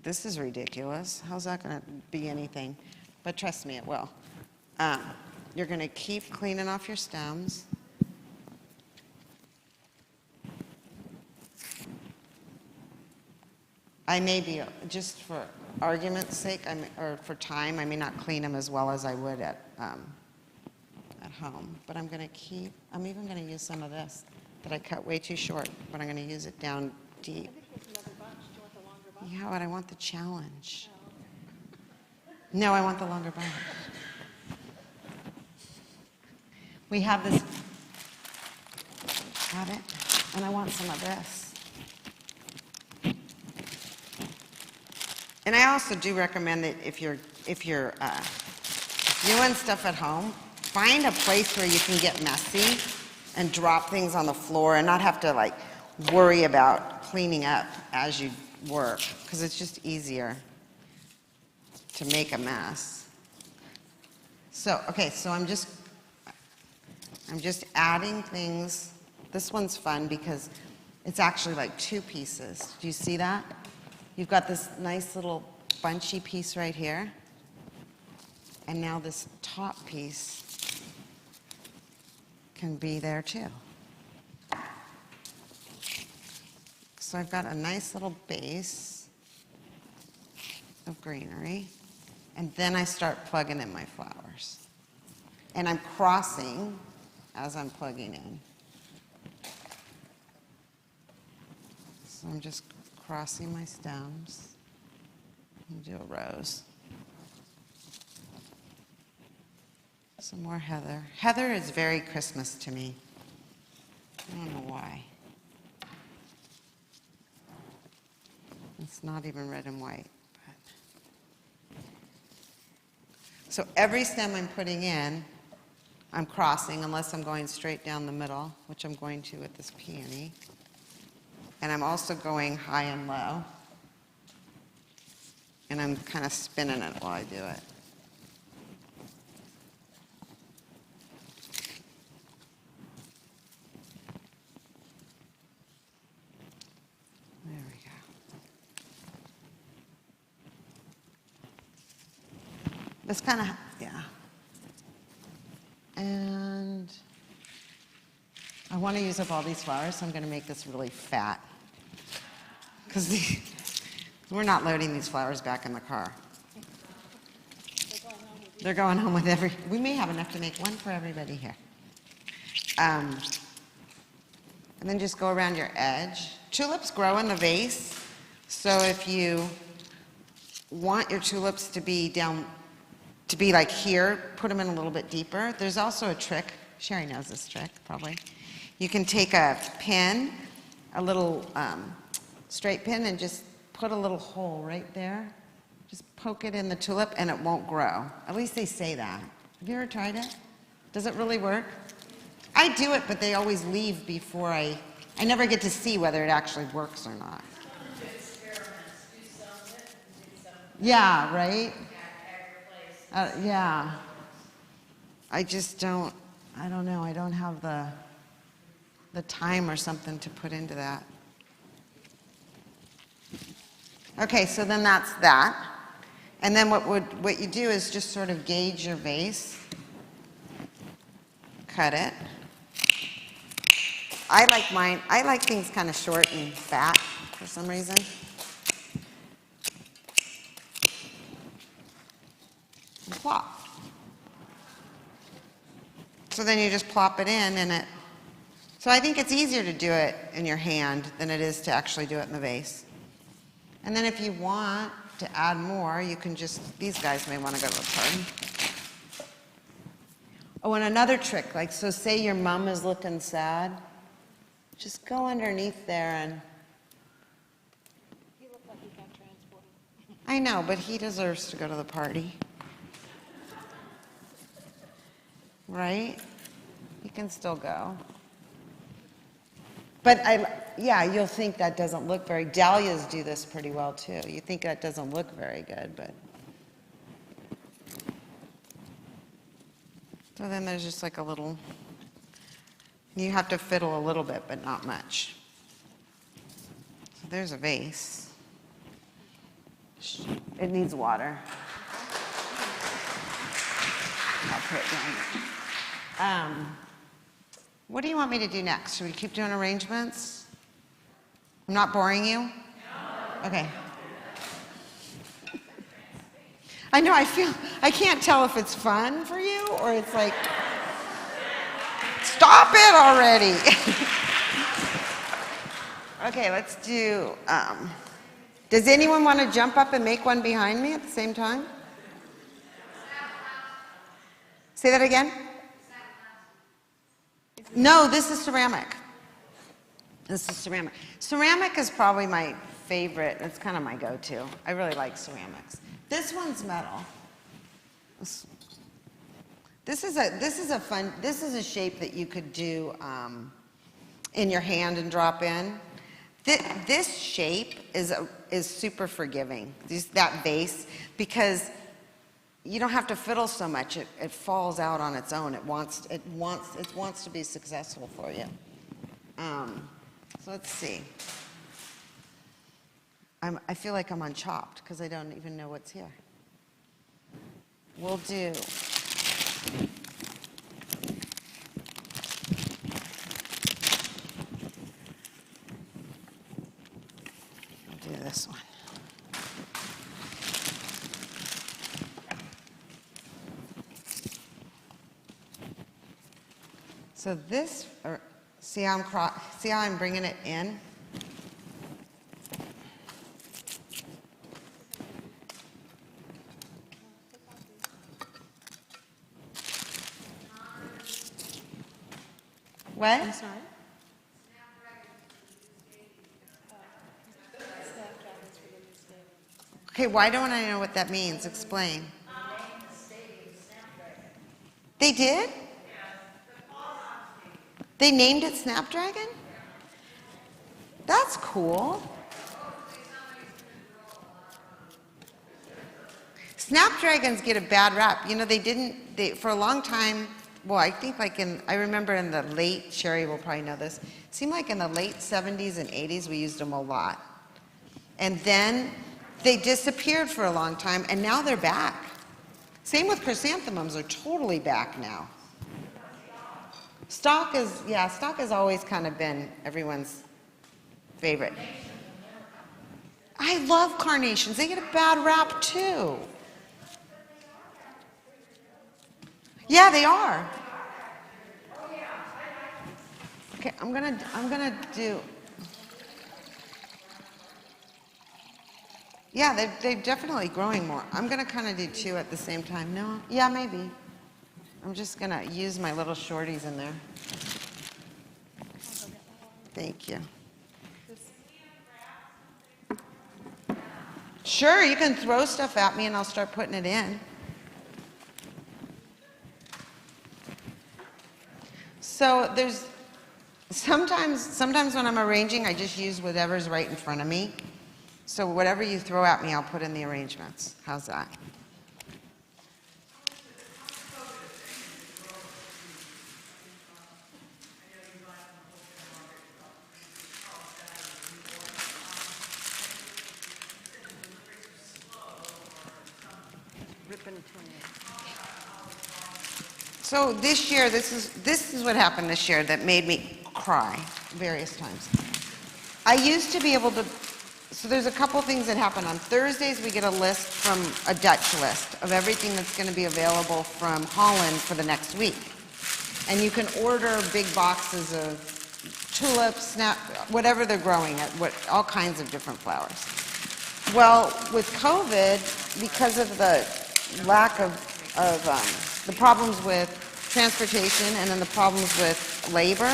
this is ridiculous. How's that going to be anything? But trust me, it will. You're going to keep cleaning off your stems. I may be, just for argument's sake, or for time, I may not clean them as well as I would at home. But I'm even going to use some of this that I cut way too short, but I'm going to use it down deep. I think there's another bunch. Do you want the longer bunch? Yeah, but I want the challenge. No, I want the longer bunch. We have this, got it? And I want some of this. And I also do recommend that if you're doing stuff at home, find a place where you can get messy and drop things on the floor and not have to like worry about cleaning up as you work, because it's just easier to make a mess. So, okay, so I'm just adding things. This one's fun because it's actually like 2 pieces. Do you see that? You've got this nice little bunchy piece right here. And now this top piece can be there too. So I've got a nice little base of greenery. And then I start plugging in my flowers. And I'm crossing as I'm plugging in. So I'm just crossing my stems and do a rose. Some more heather. Heather is very Christmas to me. I don't know why. It's not even red and white. But. So every stem I'm putting in, I'm crossing unless I'm going straight down the middle, which I'm going to with this peony. And I'm also going high and low. And I'm kind of spinning it while I do it. There we go. This kind of, yeah. And I want to use up all these flowers, so I'm going to make this really fat. Because We're not loading these flowers back in the car. They're going home with we may have enough to make one for everybody here. And then just go around your edge. Tulips grow in the vase, so if you want your tulips to be like here, put them in a little bit deeper. There's also a trick. Sherry knows this trick, probably. You can take a pin, a little straight pin, and just put a little hole right there. Just poke it in the tulip, and it won't grow. At least they say that. Have you ever tried it? Does it really work? I do it, but they always leave before I never get to see whether it actually works or not. Yeah, right? Yeah. I just don't know. I don't have the time or something to put into that. Okay, so then that's that. And then what you do is just sort of gauge your vase. Cut it. I like things kind of short and fat for some reason. And plop. So then you just plop it in and it, so I think it's easier to do it in your hand than it is to actually do it in the vase. And then if you want to add more, you can just, these guys may want to go to the party. Oh, and another trick, like, so say your mom is looking sad, just go underneath there and. He looked like he got transported. I know, but he deserves to go to the party. Right? He can still go. But yeah, you'll think that doesn't look very, dahlias do this pretty well too. You think that doesn't look very good, but. So then there's just like a little, you have to fiddle a little bit, but not much. So there's a vase. It needs water. I'll put it down there. What do you want me to do next? Should we keep doing arrangements? I'm not boring you? No. Okay. I know, I can't tell if it's fun for you or it's like, stop it already. Okay, let's do, does anyone want to jump up and make one behind me at the same time? Say that again? No, this is ceramic. This is ceramic. Ceramic is probably my favorite. It's kind of my go-to. I really like ceramics. This one's metal. This is a shape that you could do in your hand and drop in. This shape is super forgiving. That vase, because you don't have to fiddle so much. It falls out on its own. It wants to be successful for you. So let's see. I feel like I'm on Chopped because I don't even know what's here. We'll do. I'll do this one. So this, see how I'm bringing it in? What? I'm sorry? Okay, why don't I know what that means? Explain. They did? They named it Snapdragon? That's cool. Snapdragons get a bad rap. You know, for a long time, well, I think I remember in the late, Sherry will probably know this, it seemed like in the late 70s and 80s we used them a lot. And then they disappeared for a long time, and now they're back. Same with chrysanthemums, they're totally back now. Stock has always kind of been everyone's favorite. I love carnations. They get a bad rap too. Yeah, they are. Okay, I'm gonna do. Yeah, they're definitely growing more. I'm gonna kind of do two at the same time. No, yeah, maybe. I'm just gonna use my little shorties in there. Thank you. Sure, you can throw stuff at me and I'll start putting it in. So there's sometimes when I'm arranging, I just use whatever's right in front of me. So whatever you throw at me, I'll put in the arrangements. How's that? So this year, this is what happened this year that made me cry various times. I used to be able to, so there's a couple things that happen. On Thursdays, we get a list from a Dutch list of everything that's going to be available from Holland for the next week. And you can order big boxes of tulips, snap, whatever they're growing at, all kinds of different flowers. Well, with COVID, because of the lack of the problems with transportation and then the problems with labor,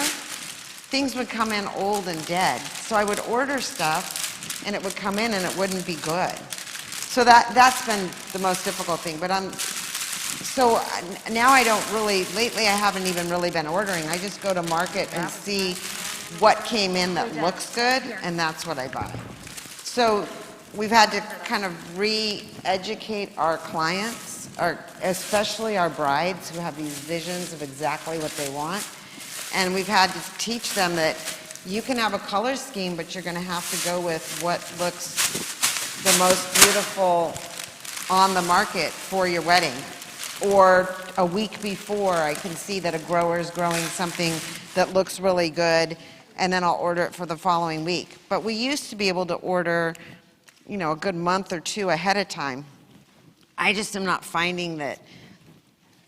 things would come in old and dead. So I would order stuff and it would come in and it wouldn't be good. So that's been the most difficult thing. But so now I don't really, lately I haven't even really been ordering. I just go to market and see what came in that looks good, and that's what I buy. So we've had to kind of re-educate our clients, especially our brides who have these visions of exactly what they want. And we've had to teach them that you can have a color scheme, but you're going to have to go with what looks the most beautiful on the market for your wedding. Or a week before, I can see that a grower is growing something that looks really good, and then I'll order it for the following week. But we used to be able to order, you know, a good month or two ahead of time. I just am not finding that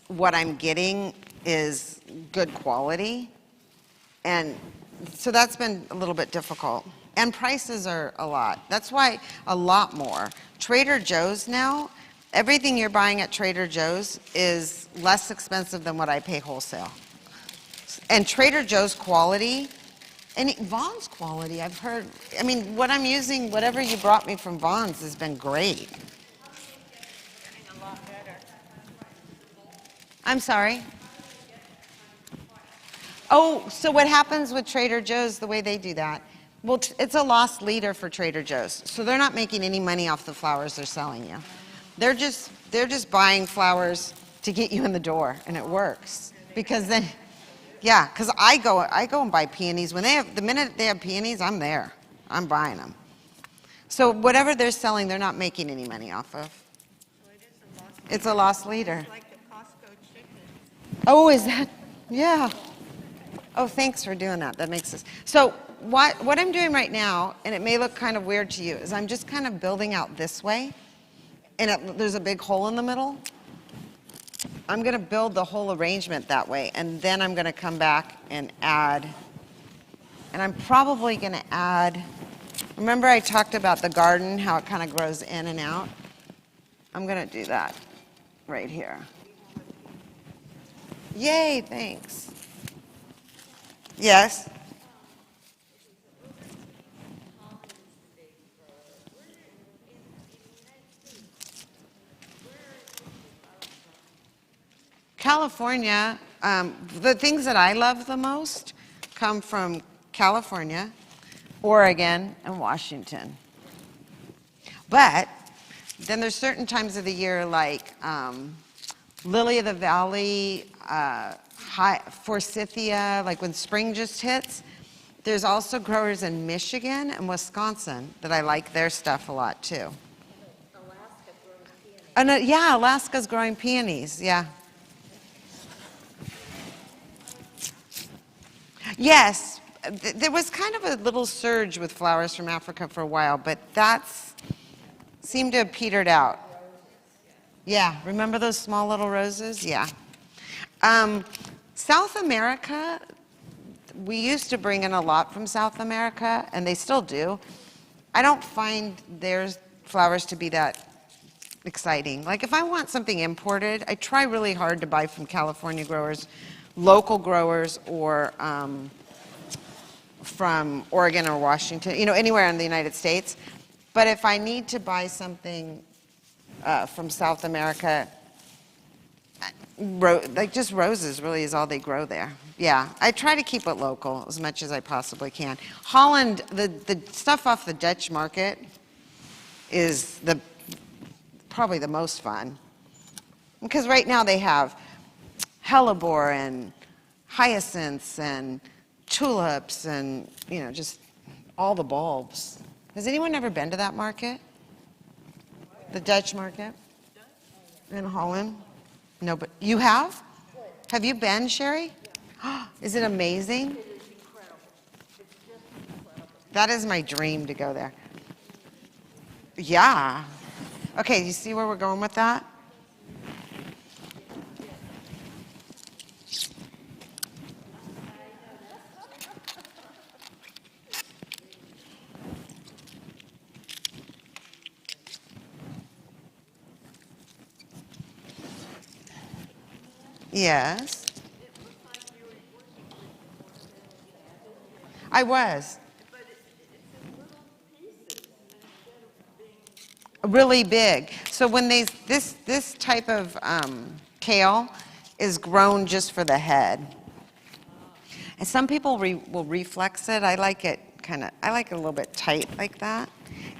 what I'm getting is good quality. And so that's been a little bit difficult. And prices are a lot. That's why a lot more. Trader Joe's now, everything you're buying at Trader Joe's is less expensive than what I pay wholesale. And Trader Joe's quality, and Vaughn's quality, I've heard, I mean, what I'm using, whatever you brought me from Vaughn's has been great. I'm sorry? Oh, so what happens with Trader Joe's, the way they do that? Well, it's a lost leader for Trader Joe's. So they're not making any money off the flowers they're selling you. They're just buying flowers to get you in the door, and it works. Because then, yeah, because I go and buy peonies. The minute they have peonies, I'm there. I'm buying them. So whatever they're selling, they're not making any money off of. It's a lost leader. Like the Costco chicken. Oh, is that? Yeah. Oh, thanks for doing that. That makes sense. So what I'm doing right now, and it may look kind of weird to you, is I'm just kind of building out this way, and there's a big hole in the middle. I'm going to build the whole arrangement that way, and then I'm going to come back and add. And I'm probably going to add, remember I talked about the garden, how it kind of grows in and out? I'm going to do that right here. Yay, thanks. Yes? California, the things that I love the most come from California, Oregon, and Washington. But then there's certain times of the year like Lily of the Valley, Forsythia, like when spring just hits. There's also growers in Michigan and Wisconsin that I like their stuff a lot too. Yeah, Alaska's growing peonies, yeah. Yes, There was kind of a little surge with flowers from Africa for a while, but that's seemed to have petered out. Yeah, remember those small little roses? Yeah. South America, we used to bring in a lot from South America, and they still do. I don't find their flowers to be that exciting. Like if I want something imported, I try really hard to buy from California growers, local growers, or from Oregon or Washington, anywhere in the United States. But if I need to buy something from South America, like just roses really is all they grow there. Yeah, I try to keep it local as much as I possibly can. Holland, the stuff off the Dutch market is probably the most fun. Because right now they have hellebore and hyacinths and tulips and, just all the bulbs. Has anyone ever been to that market? The Dutch market? In Holland? No, but you have? Have you been, Sherry? Is it amazing? That is my dream to go there. Yeah. Okay, you see where we're going with that? Yes. I was. Really big. So when this type of kale is grown just for the head. And some people will reflex it. I like it I like it a little bit tight like that.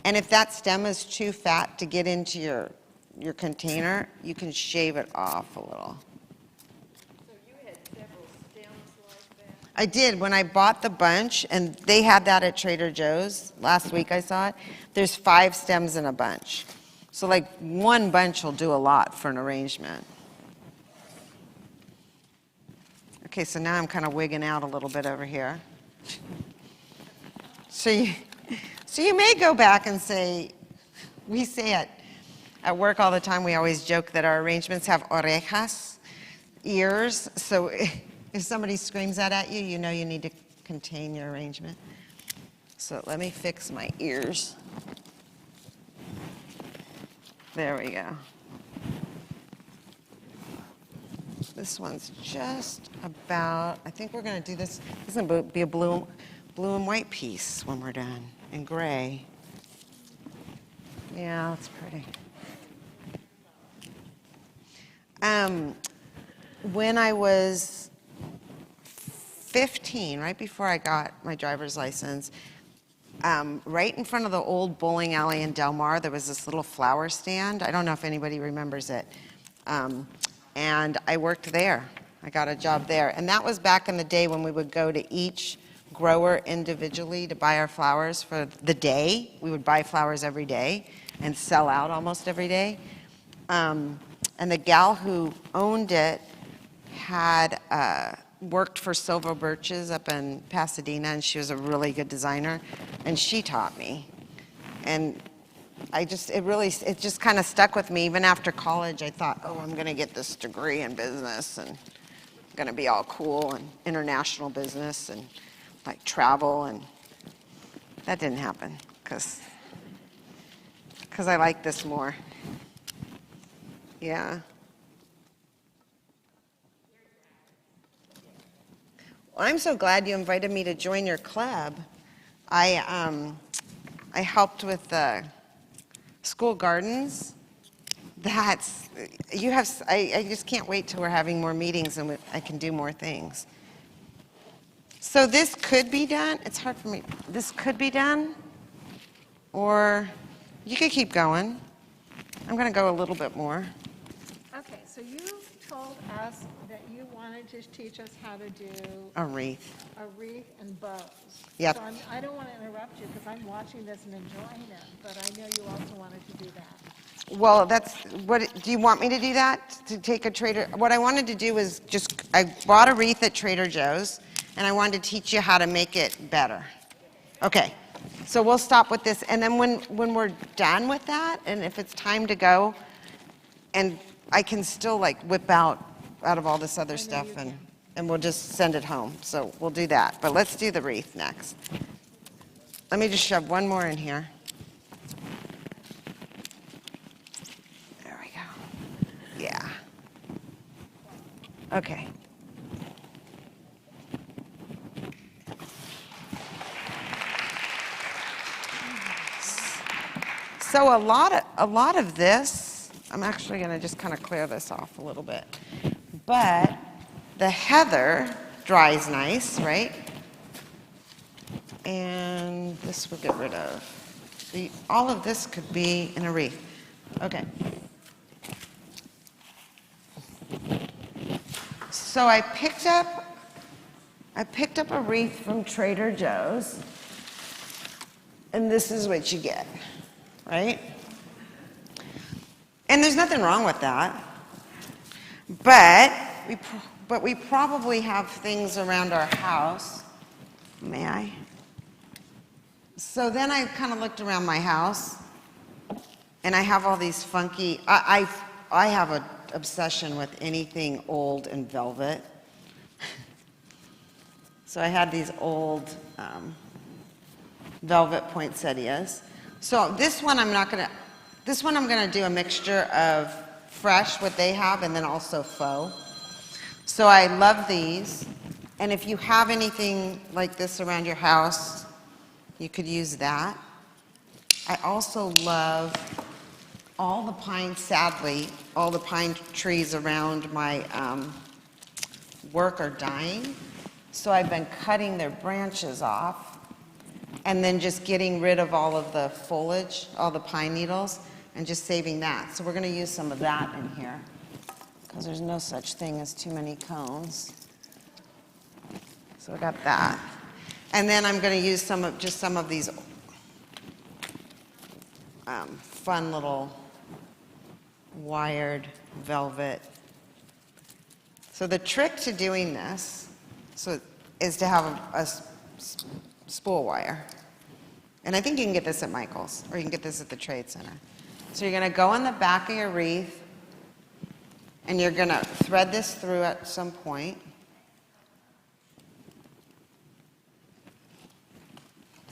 And if that stem is too fat to get into your container, you can shave it off a little. I did. When I bought the bunch, and they had that at Trader Joe's. Last week I saw it. There's 5 stems in a bunch. So like one bunch will do a lot for an arrangement. Okay, so now I'm kind of wigging out a little bit over here. So you may go back and say, we say at work all the time, we always joke that our arrangements have orejas, ears. So if somebody screams that at you, you know you need to contain your arrangement. So let me fix my ears. There we go. This one's just about, I think we're going to do this. This is going to be a blue and white piece when we're done, in gray. Yeah, that's pretty. When I was 15, right before I got my driver's license, right in front of the old bowling alley in Del Mar, there was this little flower stand. I don't know if anybody remembers it. And I worked there. I got a job there. And that was back in the day when we would go to each grower individually to buy our flowers for the day. We would buy flowers every day and sell out almost every day. And the gal who owned it had worked for Silver Birches up in Pasadena, and she was a really good designer, and she taught me. And it just kind of stuck with me. Even after college, I thought, oh, I'm going to get this degree in business, and I'm going to be all cool and international business and like travel, and that didn't happen because I like this more. Yeah. Well, I'm so glad you invited me to join your club. I helped with the school gardens. I just can't wait till we're having more meetings and I can do more things. So this could be done. It's hard for me. This could be done, or you could keep going. I'm going to go a little bit more. Okay, so you told us that you wanted to teach us how to do A wreath. a wreath and bows. Yep. So I don't want to interrupt you because I'm watching this and enjoying it, but I know you also wanted to do that. Well, do you want me to do that? To take what I wanted to do was I bought a wreath at Trader Joe's, and I wanted to teach you how to make it better. Okay, so we'll stop with this, and then when we're done with that, and if it's time to go, and I can still like whip out of all this other stuff, and we'll just send it home. So we'll do that, but let's do the wreath next. Let me just shove one more in here. There we go. Yeah. Okay. So a lot of this, I'm actually going to just kind of clear this off a little bit. But the heather dries nice, right? And this we'll get rid of. All of this could be in a wreath. Okay. So I picked up a wreath from Trader Joe's, and this is what you get, right? And there's nothing wrong with that, but we probably have things around our house. May I? So then I kind of looked around my house, and I have all these funky. I have an obsession with anything old and velvet. So I had these old velvet poinsettias. So this one I'm gonna do a mixture of fresh, what they have, and then also faux. So I love these, and if you have anything like this around your house, you could use that. I also love all the pine, sadly, all the pine trees around my work are dying. So I've been cutting their branches off and then just getting rid of all of the foliage, all the pine needles, and just saving that. So we're going to use some of that in here because there's no such thing as too many cones. So I got that. And then I'm going to use some of these fun little wired velvet. So the trick to doing this is to have a spool wire. And I think you can get this at Michael's, or you can get this at the Trade Center. So you're going to go in the back of your wreath, and you're going to thread this through at some point.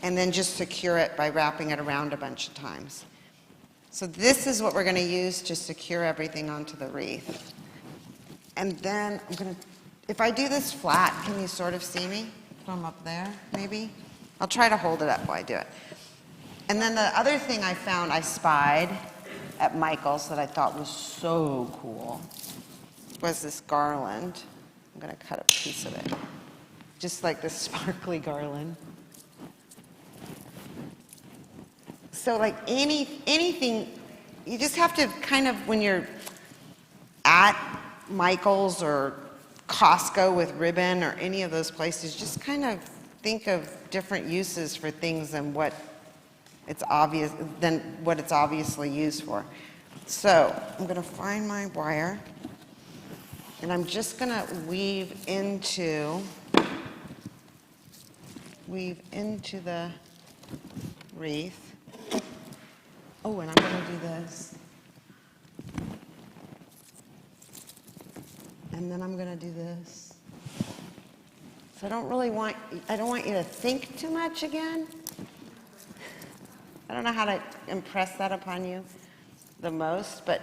And then just secure it by wrapping it around a bunch of times. So this is what we're going to use to secure everything onto the wreath. And then I'm going to, if I do this flat, can you sort of see me from up there, maybe? I'll try to hold it up while I do it. And then the other thing I found, I spied at Michael's that I thought was so cool, was this garland. I'm going to cut a piece of it. Just like this sparkly garland. So like anything, you just have to kind of, when you're at Michael's or Costco with ribbon or any of those places, just kind of think of different uses for things than what it's obviously used for. So I'm going to find my wire, and I'm just going to weave into the wreath. Oh, and I'm going to do this. And then I'm going to do this. So I don't want you to think too much again. I don't know how to impress that upon you the most, but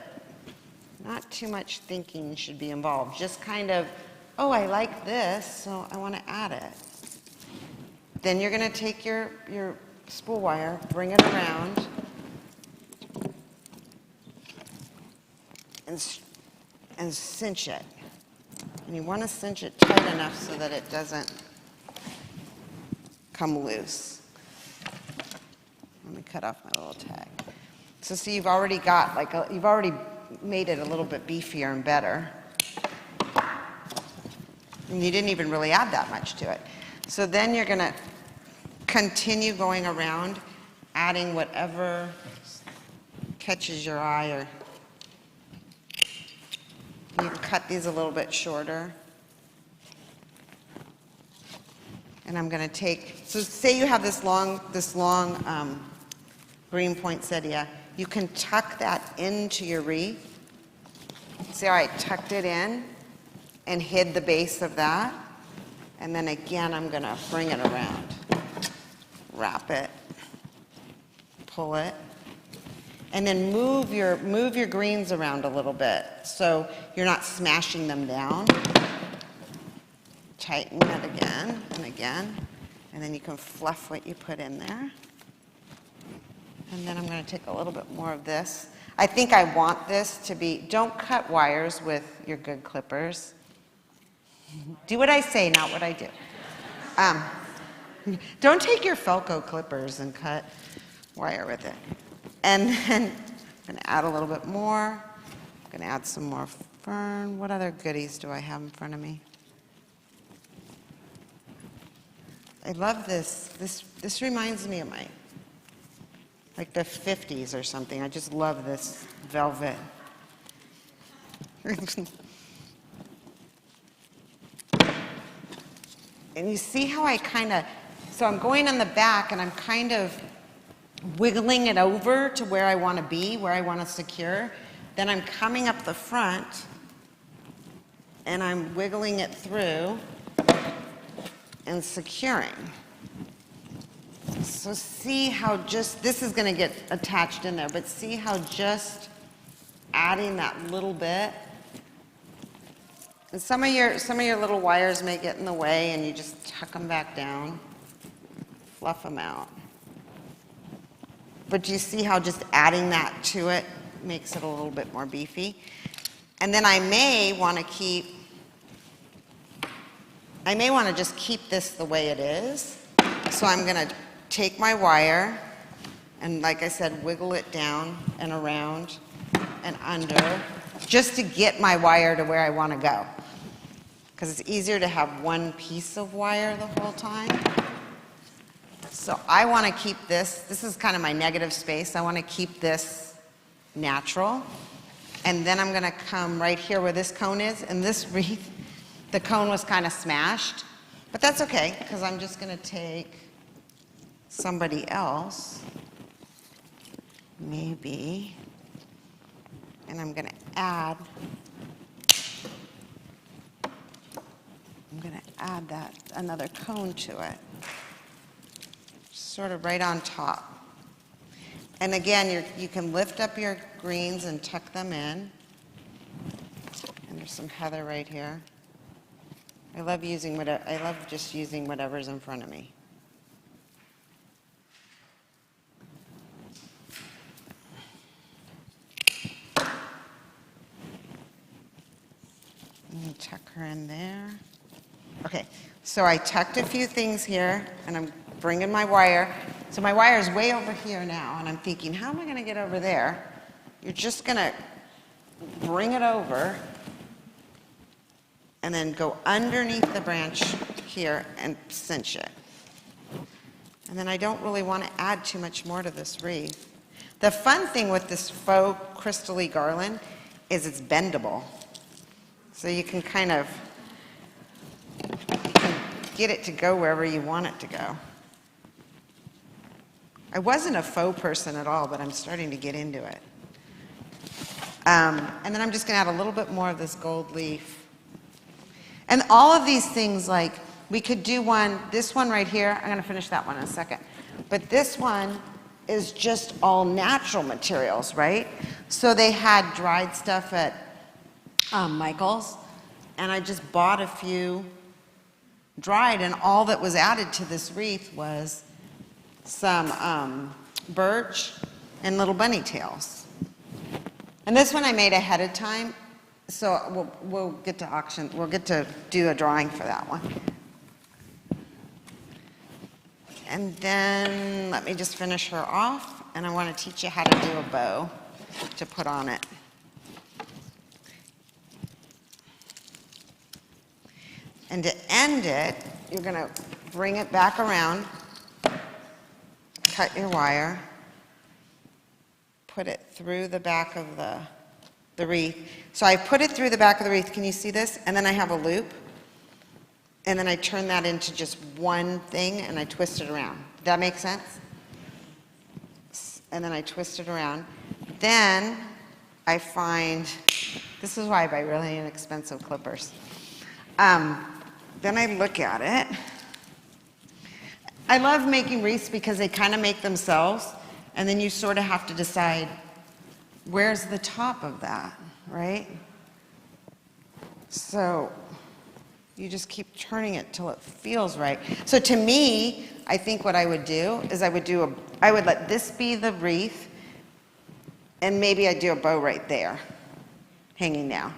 not too much thinking should be involved. Just kind of, oh, I like this, so I want to add it. Then you're going to take your spool wire, bring it around, and cinch it. And you want to cinch it tight enough so that it doesn't come loose. Let me cut off my little tag. So see, you've already made it a little bit beefier and better. And you didn't even really add that much to it. So then you're going to continue going around, adding whatever catches your eye, or you can cut these a little bit shorter. And I'm going to take, so say you have this long green poinsettia, you can tuck that into your wreath. See how I tucked it in and hid the base of that? And then again, I'm going to bring it around. Wrap it, pull it, and then move your greens around a little bit so you're not smashing them down. Tighten it again and again, and then you can fluff what you put in there. And then I'm going to take a little bit more of this. I think I want this to be, don't cut wires with your good clippers. Do what I say, not what I do. Don't take your Felco clippers and cut wire with it. And then I'm going to add a little bit more. I'm going to add some more fern. What other goodies do I have in front of me? I love this. This reminds me of like the 50s or something. I just love this velvet. And you see how I so I'm going on the back and I'm kind of wiggling it over to where I want to be, where I want to secure. Then I'm coming up the front and I'm wiggling it through and securing. So see how this is going to get attached in there, but see how just adding that little bit. And some of your little wires may get in the way and you just tuck them back down, fluff them out. But do you see how just adding that to it makes it a little bit more beefy? And then I may want to just keep this the way it is. So I'm going to take my wire and, like I said, wiggle it down and around and under just to get my wire to where I want to go. Because it's easier to have one piece of wire the whole time. So I want to keep this is kind of my negative space. I want to keep this natural. And then I'm going to come right here where this cone is, and this wreath, the cone was kind of smashed. But that's okay, because I'm just going to take somebody else, maybe, and I'm going to add that, another cone to it, sort of right on top. And again, you can lift up your greens and tuck them in. And there's some heather right here. I love just using whatever's in front of me. Let me tuck her in there. Okay, so I tucked a few things here, and I'm bringing my wire. So my wire is way over here now, and I'm thinking, how am I going to get over there? You're just going to bring it over and then go underneath the branch here and cinch it. And then I don't really want to add too much more to this wreath. The fun thing with this faux crystal-y garland is it's bendable. So you can kind of get it to go wherever you want it to go. I wasn't a faux person at all, but I'm starting to get into it. And then I'm just going to add a little bit more of this gold leaf. And all of these things, like, we could do this one right here. I'm going to finish that one in a second. But this one is just all natural materials, right? So they had dried stuff at Michael's, and I just bought a few dried, and all that was added to this wreath was some birch and little bunny tails. And this one I made ahead of time, so we'll get to auction. We'll get to do a drawing for that one. And then let me just finish her off, and I want to teach you how to do a bow to put on it. And to end it, you're going to bring it back around, cut your wire, put it through the back of the wreath. So I put it through the back of the wreath. Can you see this? And then I have a loop. and then I turn that into just one thing and I twist it around. Did that make sense? And then I twist it around. Then I find, this is why I buy really inexpensive clippers. Then I look at it. I love making wreaths because they kind of make themselves, and then you sort of have to decide, where's the top of that, right? So you just keep turning it till it feels right. So to me, I think what I would do is I would let this be the wreath, and maybe I'd do a bow right there, hanging down.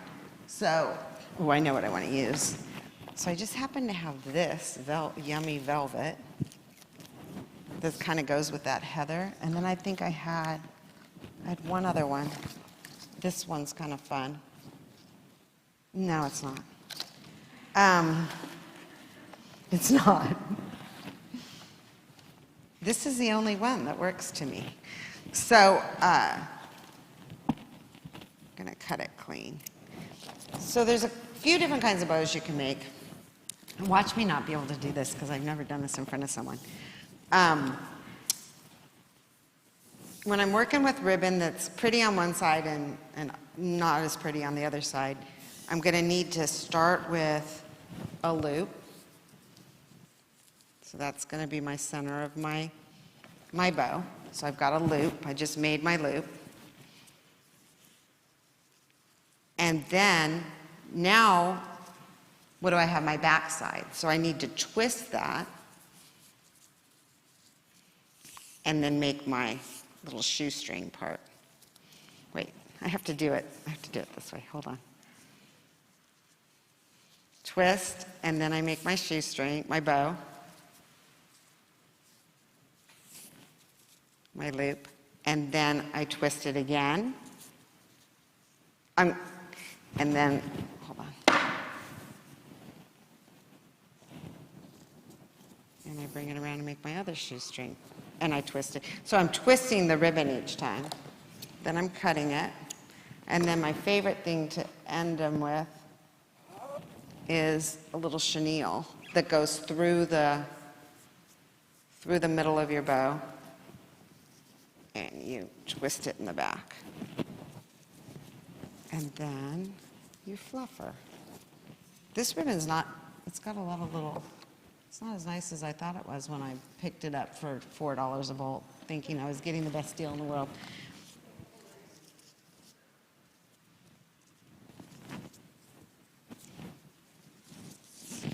So, oh, I know what I want to use. So I just happen to have this yummy velvet that kind of goes with that heather. And then I think I had one other one. This one's kind of fun. No, it's not. It's not. This is the only one that works to me. So, I'm gonna cut it clean. So there's a few different kinds of bows you can make. Watch me not be able to do this because I've never done this in front of someone. When I'm working with ribbon that's pretty on one side and not as pretty on the other side, I'm going to need to start with a loop. So that's going to be my center of my bow. So I've got a loop. I just made my loop. And then now, what do I have? My back side. So I need to twist that and then make my little shoestring part. Wait, I have to do it. I have to do it this way. Hold on. Twist, and then I make my shoestring, my bow, my loop, and then I twist it again. And then, hold on. And I bring it around and make my other shoestring. And I twist it. So I'm twisting the ribbon each time. Then I'm cutting it. And then my favorite thing to end them with is a little chenille that goes through the middle of your bow. And you twist it in the back. And then you fluff her. This ribbon's not, it's got a lot of little, it's not as nice as I thought it was when I picked it up for $4 a bolt, thinking I was getting the best deal in the world.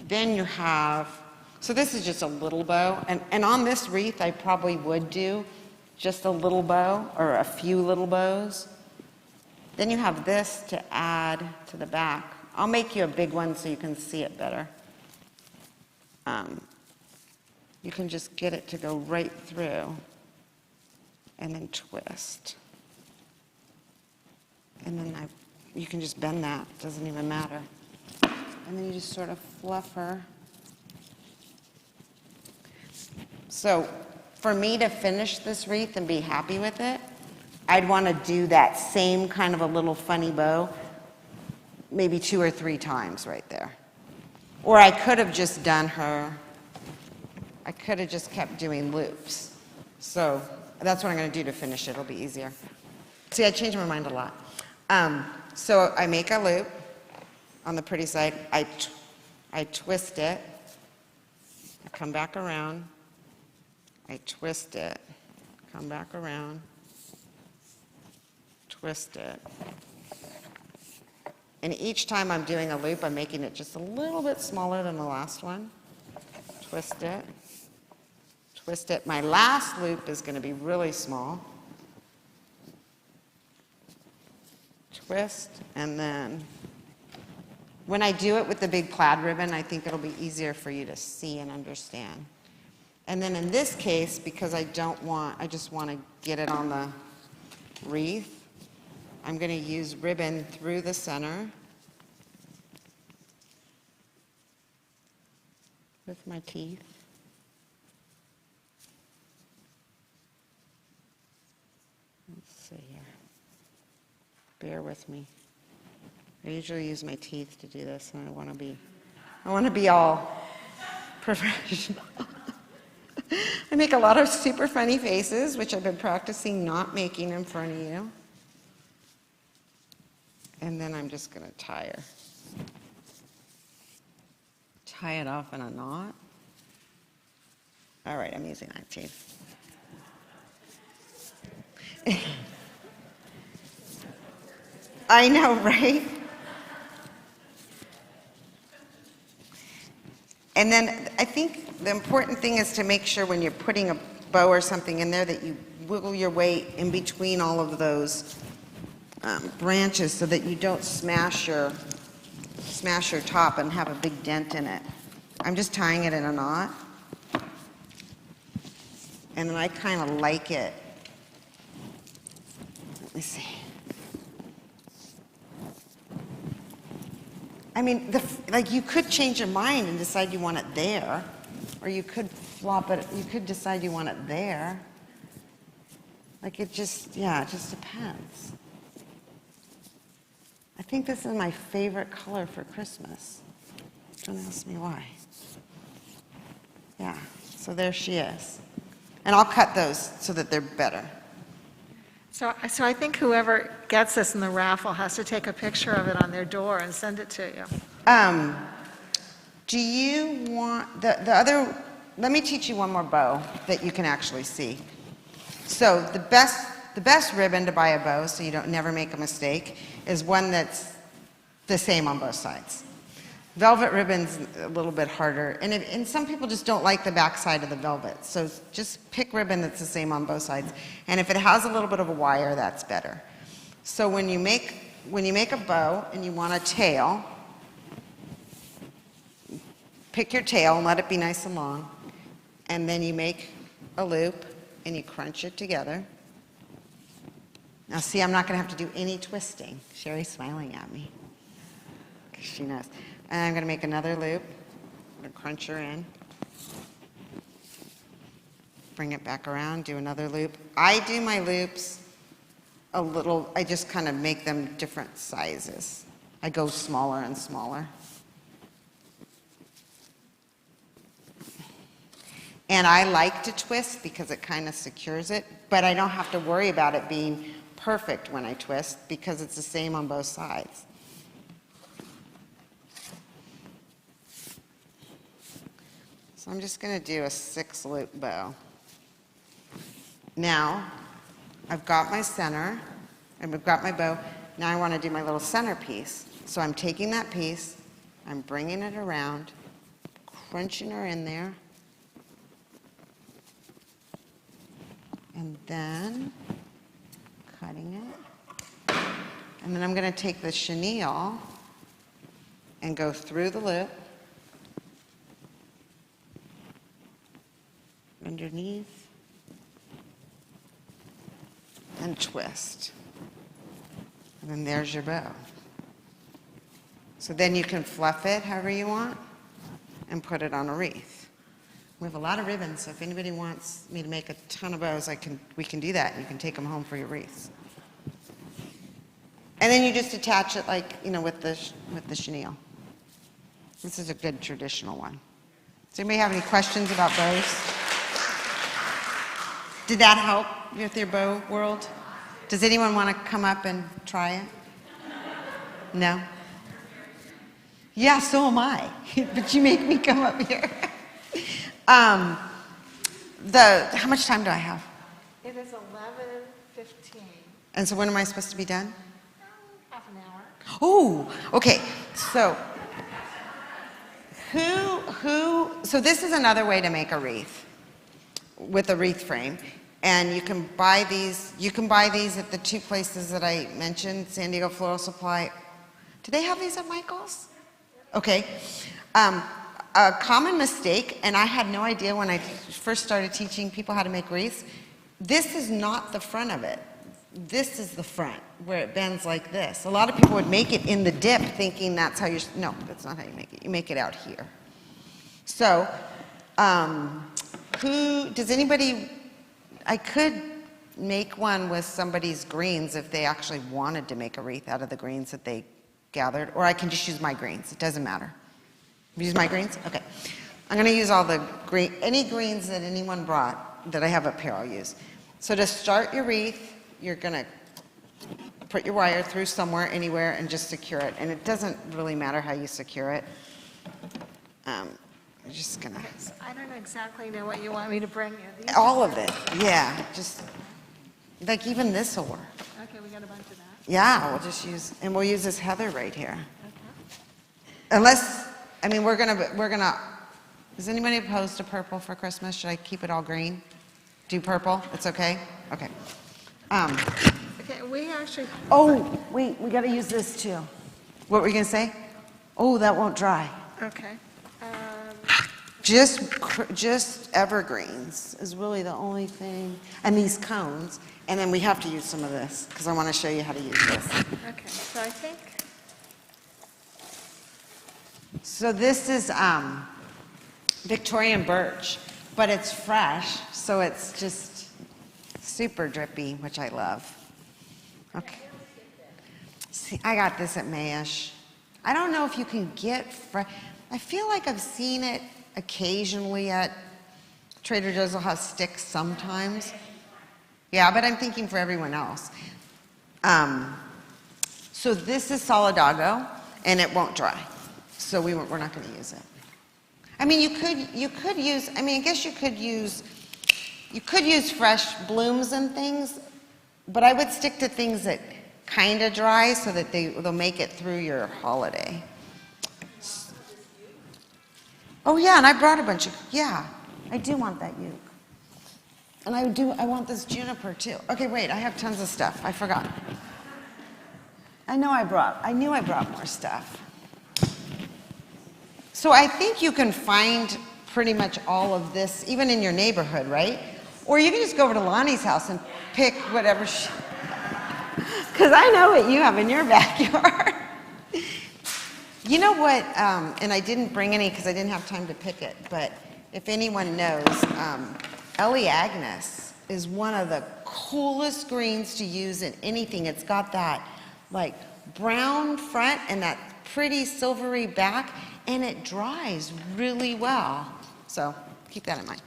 Then you have, so this is just a little bow, and on this wreath I probably would do just a little bow or a few little bows. Then you have this to add to the back. I'll make you a big one so you can see it better. You can just get it to go right through and then twist. And then you can just bend that, doesn't even matter. And then you just sort of fluff her. So for me to finish this wreath and be happy with it, I'd want to do that same kind of a little funny bow maybe 2 or 3 times right there. Or I could have just done her, I could have just kept doing loops. So that's what I'm going to do to finish it. It'll be easier. See, I change my mind a lot. So I make a loop on the pretty side. I twist it. I come back around. I twist it. Come back around. Twist it. And each time I'm doing a loop, I'm making it just a little bit smaller than the last one. Twist it. Twist it. My last loop is going to be really small. Twist, and then when I do it with the big plaid ribbon, I think it'll be easier for you to see and understand. And then in this case, because I just want to get it on the wreath, I'm going to use ribbon through the center with my teeth. Let's see here. Bear with me. I usually use my teeth to do this, and I want to be all professional. I make a lot of super funny faces, which I've been practicing not making in front of you. And then I'm just going to tie it off in a knot. All right, I'm using that too. I know, right? And then I think the important thing is to make sure when you're putting a bow or something in there that you wiggle your way in between all of those branches so that you don't smash your top and have a big dent in it. I'm just tying it in a knot. And then I kind of like it. Let me see. I mean, like you could change your mind and decide you want it there, or you could flop it, you could decide you want it there. Like it just depends. I think this is my favorite color for Christmas. Don't ask me why. Yeah, so there she is. And I'll cut those so that they're better. So I think whoever gets this in the raffle has to take a picture of it on their door and send it to you. Do you want the other, let me teach you one more bow that you can actually see. So the best ribbon to buy a bow so you don't never make a mistake is one that's the same on both sides. Velvet ribbon's a little bit harder, and some people just don't like the back side of the velvet. So just pick ribbon that's the same on both sides. And if it has a little bit of a wire, that's better. So when you make a bow and you want a tail, pick your tail and let it be nice and long. And then you make a loop and you crunch it together. Now see, I'm not going to have to do any twisting. Sherry's smiling at me. She knows. And I'm going to make another loop. I'm going to crunch her in. Bring it back around, do another loop. I do my loops a little, I just kind of make them different sizes. I go smaller and smaller. And I like to twist because it kind of secures it, but I don't have to worry about it being perfect when I twist because it's the same on both sides. So I'm just going to do a 6-loop bow. Now, I've got my center, and I've got my bow. Now I want to do my little center piece. So I'm taking that piece, I'm bringing it around, crunching her in there, and then cutting it. And then I'm going to take the chenille and go through the loop, underneath, and twist. And then there's your bow. So then you can fluff it however you want and put it on a wreath. We have a lot of ribbons, so if anybody wants me to make a ton of bows, we can do that. You can take them home for your wreaths. And then you just attach it like, with the chenille. This is a good traditional one. Does anybody have any questions about bows? Did that help with your bow world? Does anyone want to come up and try it? No? Yeah, so am I. But you make me come up here. How much time do I have? It is 11:15. And so when am I supposed to be done? Half an hour. Oh, okay. So so this is another way to make a wreath with a wreath frame. And you can buy these at the 2 places that I mentioned, San Diego Floral Supply. Do they have these at Michael's? Okay. A common mistake, and I had no idea when I first started teaching people how to make wreaths, this is not the front of it. This is the front, where it bends like this. A lot of people would make it in the dip thinking that's how no, that's not how you make it. You make it out here. So, does anybody, I could make one with somebody's greens if they actually wanted to make a wreath out of the greens that they gathered, or I can just use my greens. It doesn't matter. Use my greens? Okay. I'm gonna use all the green, any greens that anyone brought that I have up here, I'll use. So to start your wreath, you're gonna put your wire through somewhere, anywhere, and just secure it. And it doesn't really matter how you secure it. I'm just gonna, So I don't exactly know what you want me to bring you. These- all of it, yeah, just, like even this will work. Okay, we got a bunch of that. Yeah, we'll just use, and we'll use this heather right here. Unless, I mean, we're gonna, is anybody opposed to purple for Christmas? Should I keep it all green? Do purple? It's okay? Okay. Okay, we actually, Oh, wait, we gotta use this too. What were you gonna say? Oh, that won't dry. okay. Just evergreens is really the only thing, and these cones, and then we have to use some of this, because I want to show you how to use this. Okay, so I think, So this is Victorian Birch, but it's fresh, so it's just super drippy, which I love. Okay. See, I got this at Mayish. I don't know if you can get fresh. I feel like I've seen it occasionally at Trader Joe's. Will have sticks sometimes. Yeah, but I'm thinking for everyone else. So this is Solidago, and it won't dry. So we're not going to use it. I mean, you could use. I mean, I guess you could use fresh blooms and things, but I would stick to things that kind of dry so that they'll make it through your holiday. Oh yeah, and I brought a bunch of, yeah, I do want that uke. And I want this juniper too. Okay, wait, I have tons of stuff, I forgot. I knew I brought more stuff. So I think you can find pretty much all of this, even in your neighborhood, right? Or you can just go over to Lonnie's house and pick whatever because I know what you have in your backyard. You know what, and I didn't bring any because I didn't have time to pick it, but if anyone knows, Ellie Agnes is one of the coolest greens to use in anything. It's got that like brown front and that pretty silvery back, and it dries really well. So keep that in mind.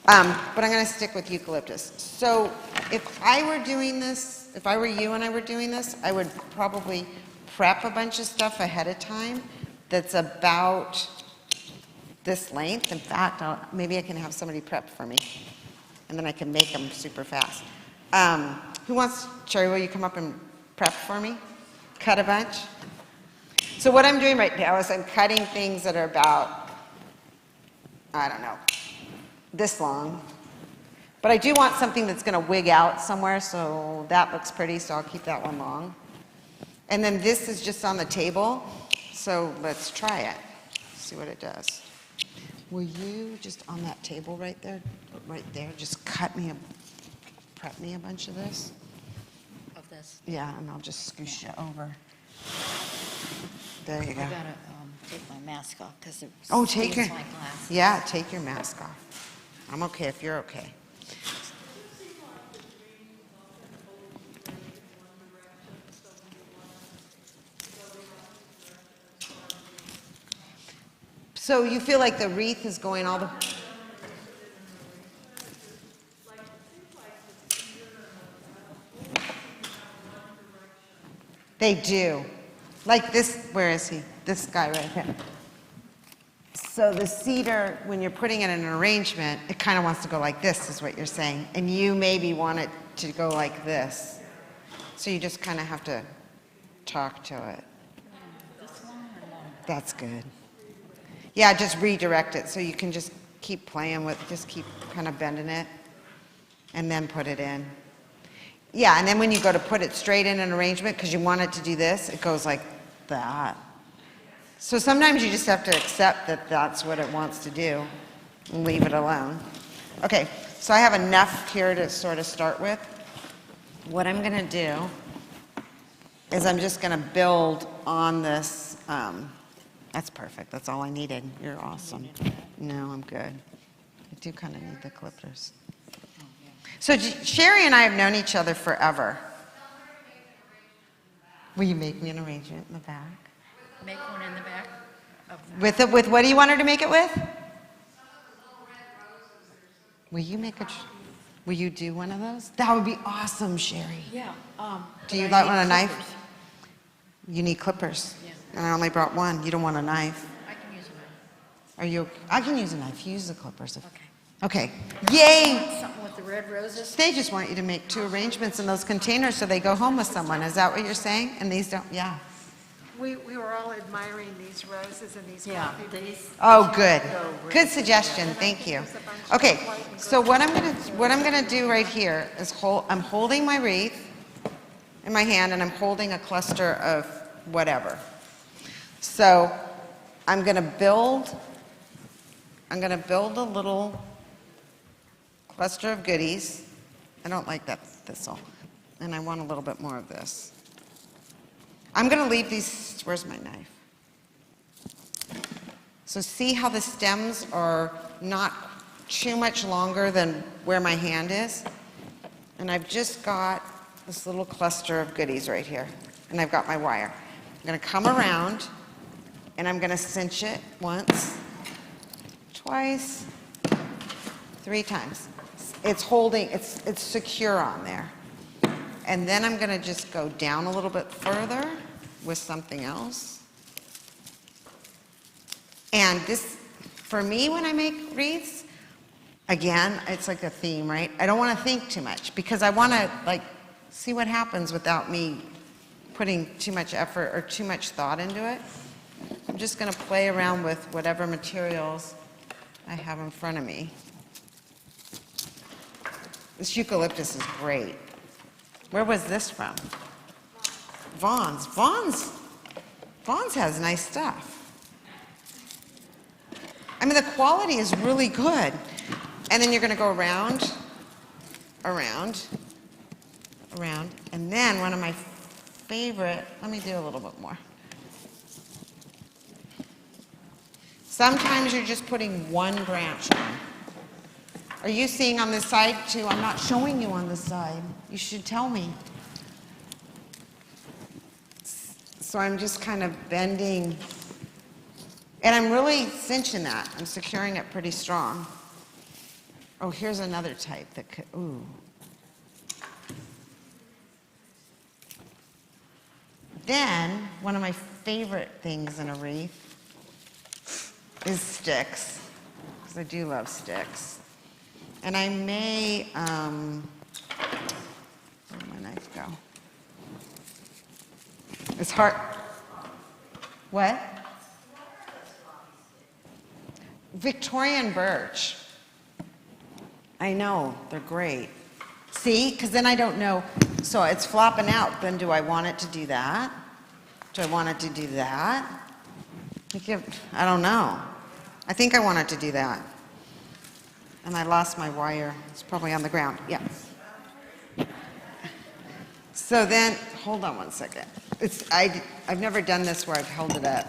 But I'm going to stick with eucalyptus. So if I were doing this, if I were you and I were doing this, I would probably prep a bunch of stuff ahead of time that's about this length. In fact, maybe I can have somebody prep for me, and then I can make them super fast. Sherry, will you come up and prep for me? Cut a bunch? So what I'm doing right now is I'm cutting things that are about, I don't know, this long. But I do want something that's going to wig out somewhere, so that looks pretty, so I'll keep that one long. And then this is just on the table, so let's try it. See what it does. Will you just on that table right there, just prep me a bunch of this? Of this. Yeah, and I'll just scoosh you over. There you I go. gotta take my mask off because it Oh, stains take your, my glasses. yeah, take your mask off. I'm okay if you're okay. So you feel like the wreath is going all the... They do. Like this, where is he? This guy right here. So the cedar, when you're putting it in an arrangement, it kind of wants to go like this, is what you're saying. And you maybe want it to go like this. So you just kind of have to talk to it. That's good. Yeah, just redirect it so you can just keep playing with, just keep kind of bending it and then put it in. Yeah, and then when you go to put it straight in an arrangement, because you want it to do this, it goes like that. So sometimes you just have to accept that that's what it wants to do and leave it alone. Okay, so I have enough here to sort of start with. What I'm going to do is I'm just going to build on this. That's perfect. That's all I needed. You're awesome. No, I'm good. I do kind of need the clippers. So Sherry and I have known each other forever. Will you make me an arrangement in the back? Make one in the back of the... With what do you want her to make it with? Will you make a, will you do one of those? That would be awesome, Sherry. Yeah. Do you like want a knife? You need clippers. Yeah. And I only brought one. You don't want a knife. I can use a knife. Are you, I can use a knife. Use the clippers. Okay. Okay. Yay! Something with the red roses? They just want you to make 2 arrangements in those containers so they go home with someone. Is that what you're saying? And these don't, yeah. We were all admiring these roses and these Yeah, coffee beans. these, Oh, good. Good suggestion. Thank you. There's a bunch of Okay. white and So gold. what I'm going to do right here is I'm holding my wreath in my hand and I'm holding a cluster of whatever. So I'm going to build a little cluster of goodies. I don't like that thistle. And I want a little bit more of this. I'm going to leave these, where's my knife? So see how the stems are not too much longer than where my hand is? And I've just got this little cluster of goodies right here. And I've got my wire. I'm going to come around and I'm going to cinch it once, twice, 3 times. It's holding, it's secure on there. And then I'm going to just go down a little bit further with something else. And this, for me, when I make wreaths, again, it's like a theme, right? I don't want to think too much because I want to, like, see what happens without me putting too much effort or too much thought into it. I'm just going to play around with whatever materials I have in front of me. This eucalyptus is great. Where was this from? Vaughn's. Vaughn's has nice stuff. I mean, the quality is really good. And then you're going to go around, around, around. And then one of my favorite, let me do a little bit more. Sometimes you're just putting one branch on. Are you seeing on this side too? I'm not showing you on this side. You should tell me. So I'm just kind of bending. And I'm really cinching that. I'm securing it pretty strong. Oh, here's another type that could, ooh. Then, one of my favorite things in a wreath is sticks, because I do love sticks. And I may, where'd my knife go? It's hard. What? Victorian Birch. I know, they're great. See, because then I don't know, so it's flopping out, then do I want it to do that? Do I want it to do that? I don't know. I think I want it to do that. And I lost my wire. It's probably on the ground. Yeah. So then, hold on one second. I've never done this where I've held it up.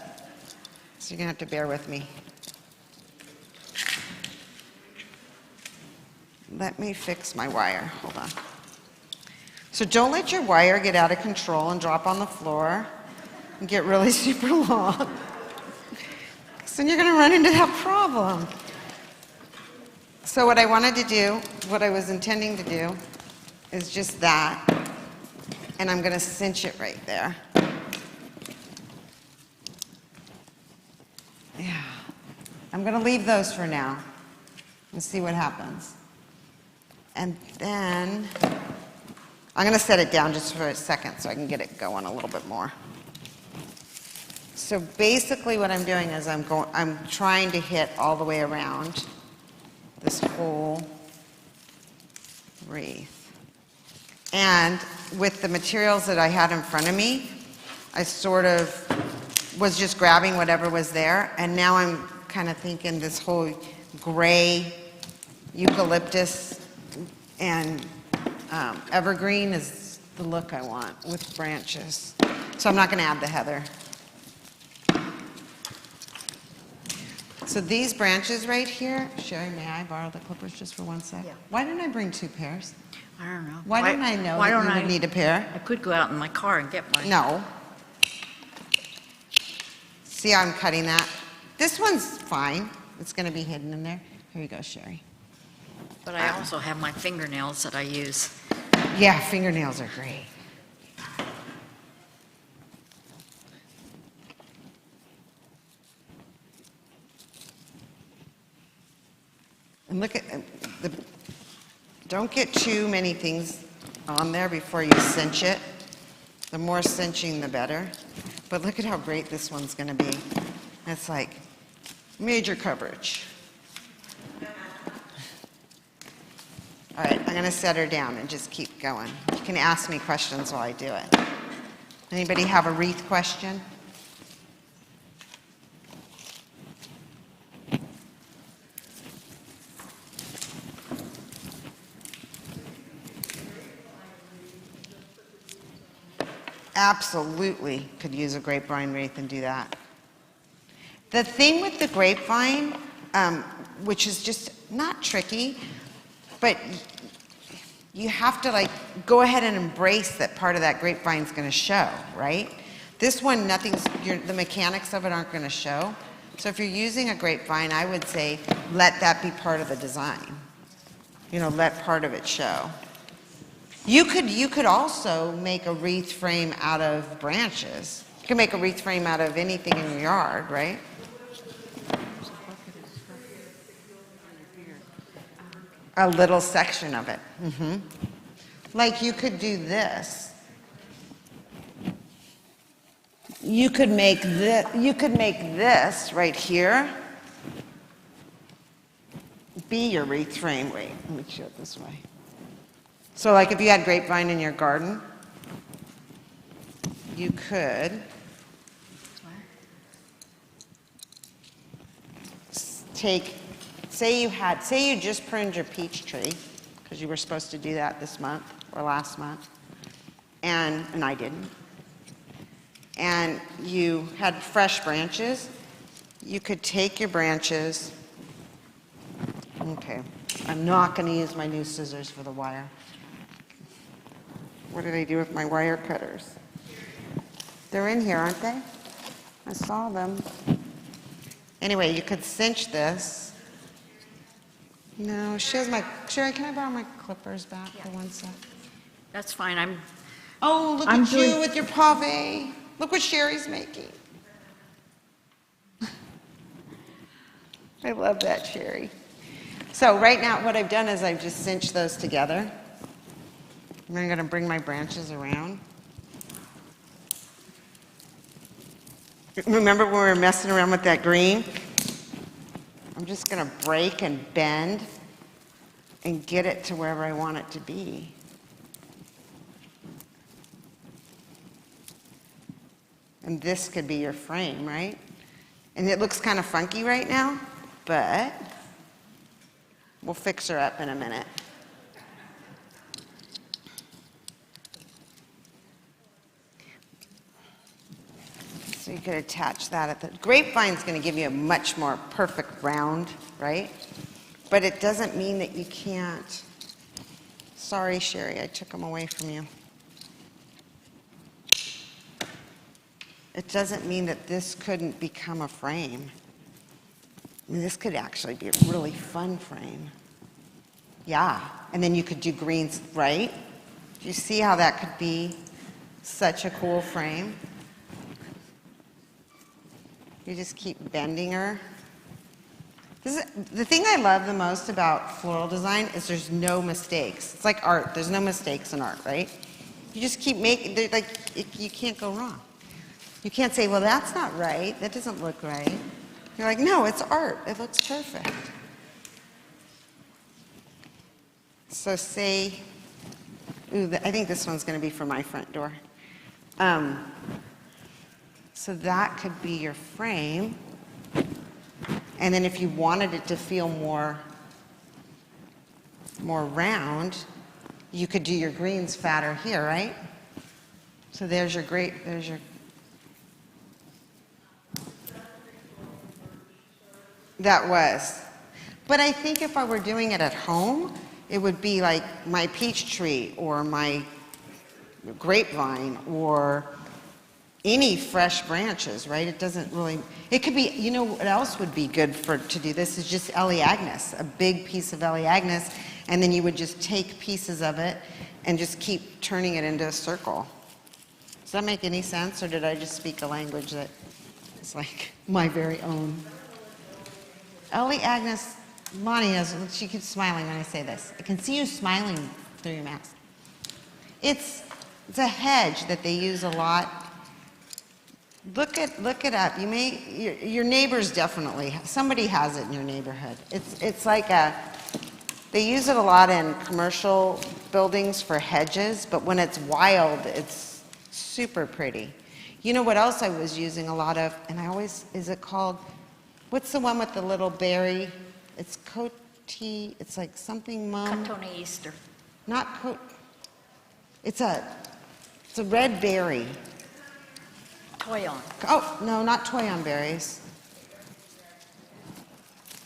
So you're going to have to bear with me. Let me fix my wire. Hold on. So don't let your wire get out of control and drop on the floor and get really super long. So then you're going to run into that problem. So what I wanted to do, what I was intending to do, is just that. And I'm going to cinch it right there. Yeah. I'm going to leave those for now and see what happens. And then I'm going to set it down just for a second so I can get it going a little bit more. So basically what I'm doing is I'm trying to hit all the way around this whole wreath. And with the materials that I had in front of me, I sort of was just grabbing whatever was there, and now I'm kind of thinking this whole gray eucalyptus and evergreen is the look I want with branches. So I'm not going to add the heather. So these branches right here, Sherry, may I borrow the clippers just for 1 sec? Yeah. Why didn't I bring 2 pairs? I don't know. Why didn't I know why that don't you would need a pair? I could go out in my car and get one. No. See how I'm cutting that? This one's fine. It's going to be hidden in there. Here you go, Sherry. But I also have my fingernails that I use. Yeah, fingernails are great. And look at the, don't get too many things on there before you cinch it. The more cinching, the better. But look at how great this one's going to be. It's like major coverage. All right, I'm going to set her down and just keep going. You can ask me questions while I do it. Anybody have a wreath question? Absolutely could use a grapevine wreath and do that. The thing with the grapevine, which is just not tricky, but you have to like go ahead and embrace that part of that grapevine is going to show, right? This one, the mechanics of it aren't going to show. So if you're using a grapevine, I would say let that be part of the design. You know, let part of it show. You could also make a wreath frame out of branches. You can make a wreath frame out of anything in your yard, right? A little section of it. Like you could do this. You could make this right here be your wreath frame. Wait, let me show it this way. So like if you had grapevine in your garden, you could take, say you just pruned your peach tree, because you were supposed to do that this month or last month, and I didn't, and you had fresh branches, you could take your branches, okay, I'm not going to use my new scissors for the wire. What did I do with my wire cutters? They're in here, aren't they? I saw them. Anyway, you could cinch this. No, Sherry, can I borrow my clippers back for 1 sec? That's fine. Oh, look at you with your pave. Look what Sherry's making. I love that, Sherry. So right now, what I've done is I've just cinched those together. I'm going to bring my branches around. Remember when we were messing around with that green? I'm just going to break and bend and get it to wherever I want it to be. And this could be your frame, right? And it looks kind of funky right now, but we'll fix her up in a minute. So you could attach that at the grapevine's going to give you a much more perfect round, right? But it doesn't mean that you can't. Sorry, Sherry, I took them away from you. It doesn't mean that this couldn't become a frame. I mean, this could actually be a really fun frame. Yeah, and then you could do greens, right? Do you see how that could be such a cool frame? You just keep bending her. The thing I love the most about floral design is there's no mistakes. It's like art. There's no mistakes in art, right? You just keep making, you can't go wrong. You can't say, well, that's not right. That doesn't look right. You're like, no, it's art. It looks perfect. So say, I think this one's going to be for my front door. So that could be your frame. And then if you wanted it to feel more round, you could do your greens fatter here, right? So there's your that was. But I think if I were doing it at home, it would be like my peach tree or my grapevine or any fresh branches, right? It doesn't really, it could be, you know what else would be good to do this is just Elaeagnus, a big piece of Elaeagnus. And then you would just take pieces of it and just keep turning it into a circle. Does that make any sense, or did I just speak a language that is like my very own? Ellie, Agnes, Monty knows, she keeps smiling when I say this. I can see you smiling through your mask. It's a hedge that they use a lot. Look it up. Your neighbors definitely, somebody has it in your neighborhood. It's like they use it a lot in commercial buildings for hedges, but when it's wild, it's super pretty. You know what else I was using a lot of, and is it called, what's the one with the little berry? It's it's like something mum. Tony Easter. Not it's a red berry. Toy on. Oh, no, not toy on berries.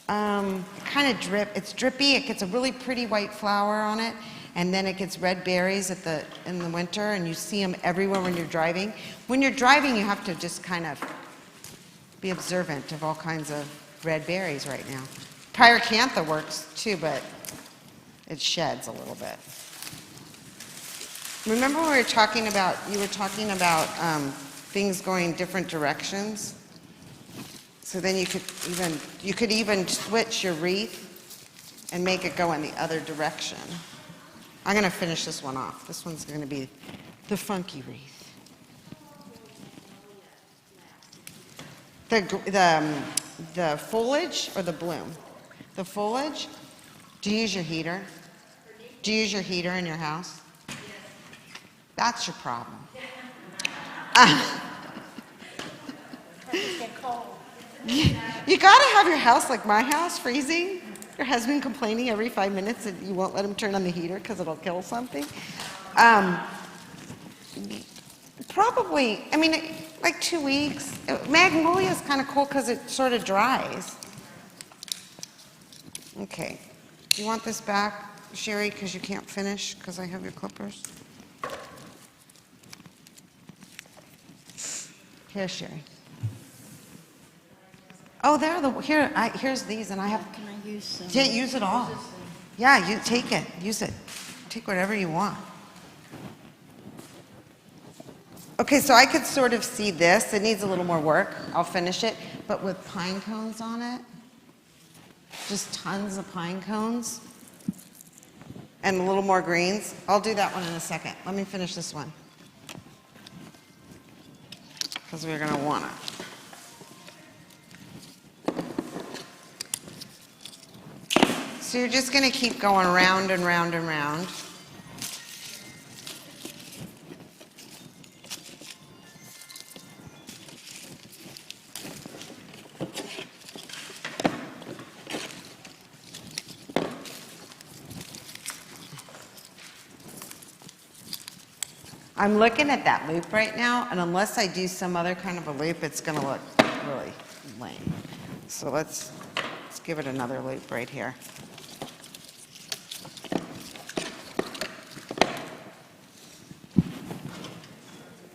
Kind of it's drippy. It gets a really pretty white flower on it, and then it gets red berries in the winter, and you see them everywhere when you're driving. When you're driving, you have to just kind of be observant of all kinds of red berries right now. Pyracantha works too, but it sheds a little bit. Remember when you were talking about things going different directions? So then you could even switch your wreath and make it go in the other direction. I'm going to finish this one off. This one's going to be the funky wreath. The foliage or the bloom? The foliage? Do you use your heater? Do you use your heater in your house? That's your problem. You gotta have your house like my house, freezing. Your husband complaining every 5 minutes that you won't let him turn on the heater because it'll kill something. Probably, like 2 weeks. Magnolia is kind of cool because it sort of dries. Okay. Do you want this back, Sherry, because you can't finish because I have your clippers? Here, Sherry. Oh, here's these, and I have. Can I use some? Yeah, use it all. Yeah, you take it. Use it. Take whatever you want. Okay, so I could sort of see this. It needs a little more work. I'll finish it, but with pine cones on it. Just tons of pine cones. And a little more greens. I'll do that one in a second. Let me finish this one. Because we're going to want it. So you're just going to keep going round and round and round. I'm looking at that loop right now, and unless I do some other kind of a loop, it's going to look really lame. So let's give it another loop right here.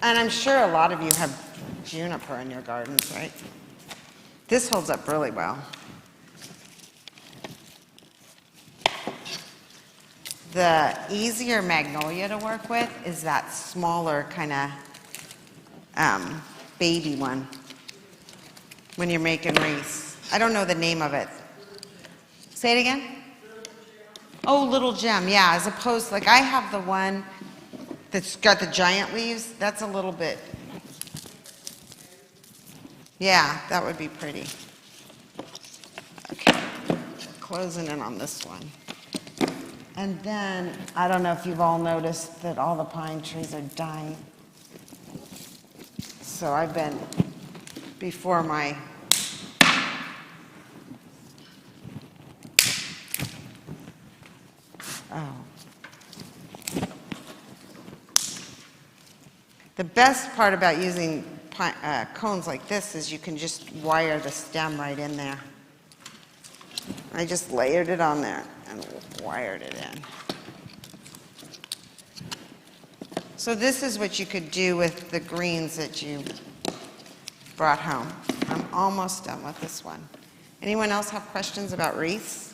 And I'm sure a lot of you have juniper in your gardens, right? This holds up really well. The easier magnolia to work with is that smaller kind of baby one when you're making wreaths. I don't know the name of it. Say it again? Oh, little gem, yeah, as opposed, like I have the one that's got the giant leaves. That's a little bit, yeah, that would be pretty. Okay, closing in on this one. And then, I don't know if you've all noticed that all the pine trees are dying. So I've been, before my, The best part about using cones like this is you can just wire the stem right in there. I just layered it on there and wired it in. So this is what you could do with the greens that you brought home. I'm almost done with this one. Anyone else have questions about wreaths?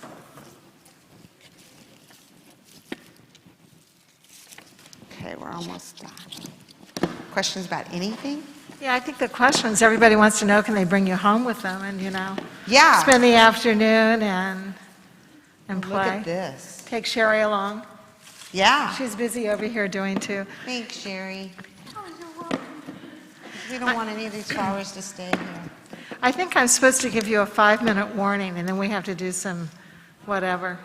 Okay, we're almost done. Questions about anything? Yeah, I think the question is, everybody wants to know, can they bring you home with them and, Yeah. spend the afternoon and Look play? at this. Take Sherry along. Yeah. She's busy over here doing too. Thanks, Sherry. We don't want any of these flowers to stay here. I think I'm supposed to give you a 5-minute warning, and then we have to do some whatever.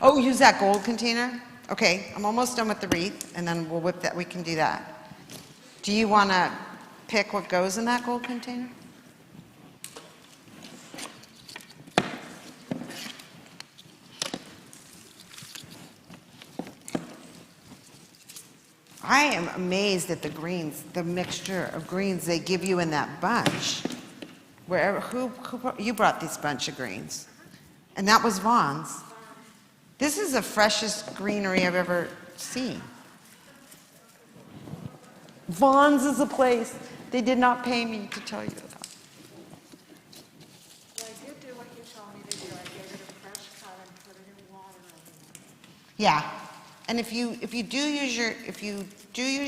Oh, use that gold container? Okay, I'm almost done with the wreath, and then we'll whip that, we can do that. Do you want to pick what goes in that gold container? I am amazed at the greens, the mixture of greens they give you in that bunch. You brought this bunch of greens? And that was Vaughn's. This is the freshest greenery I've ever seen. Vaughn's is a place they did not pay me to tell you about. Well, I did do what you told me to do. I gave it a fresh cut and put it in water. Yeah, and if you do use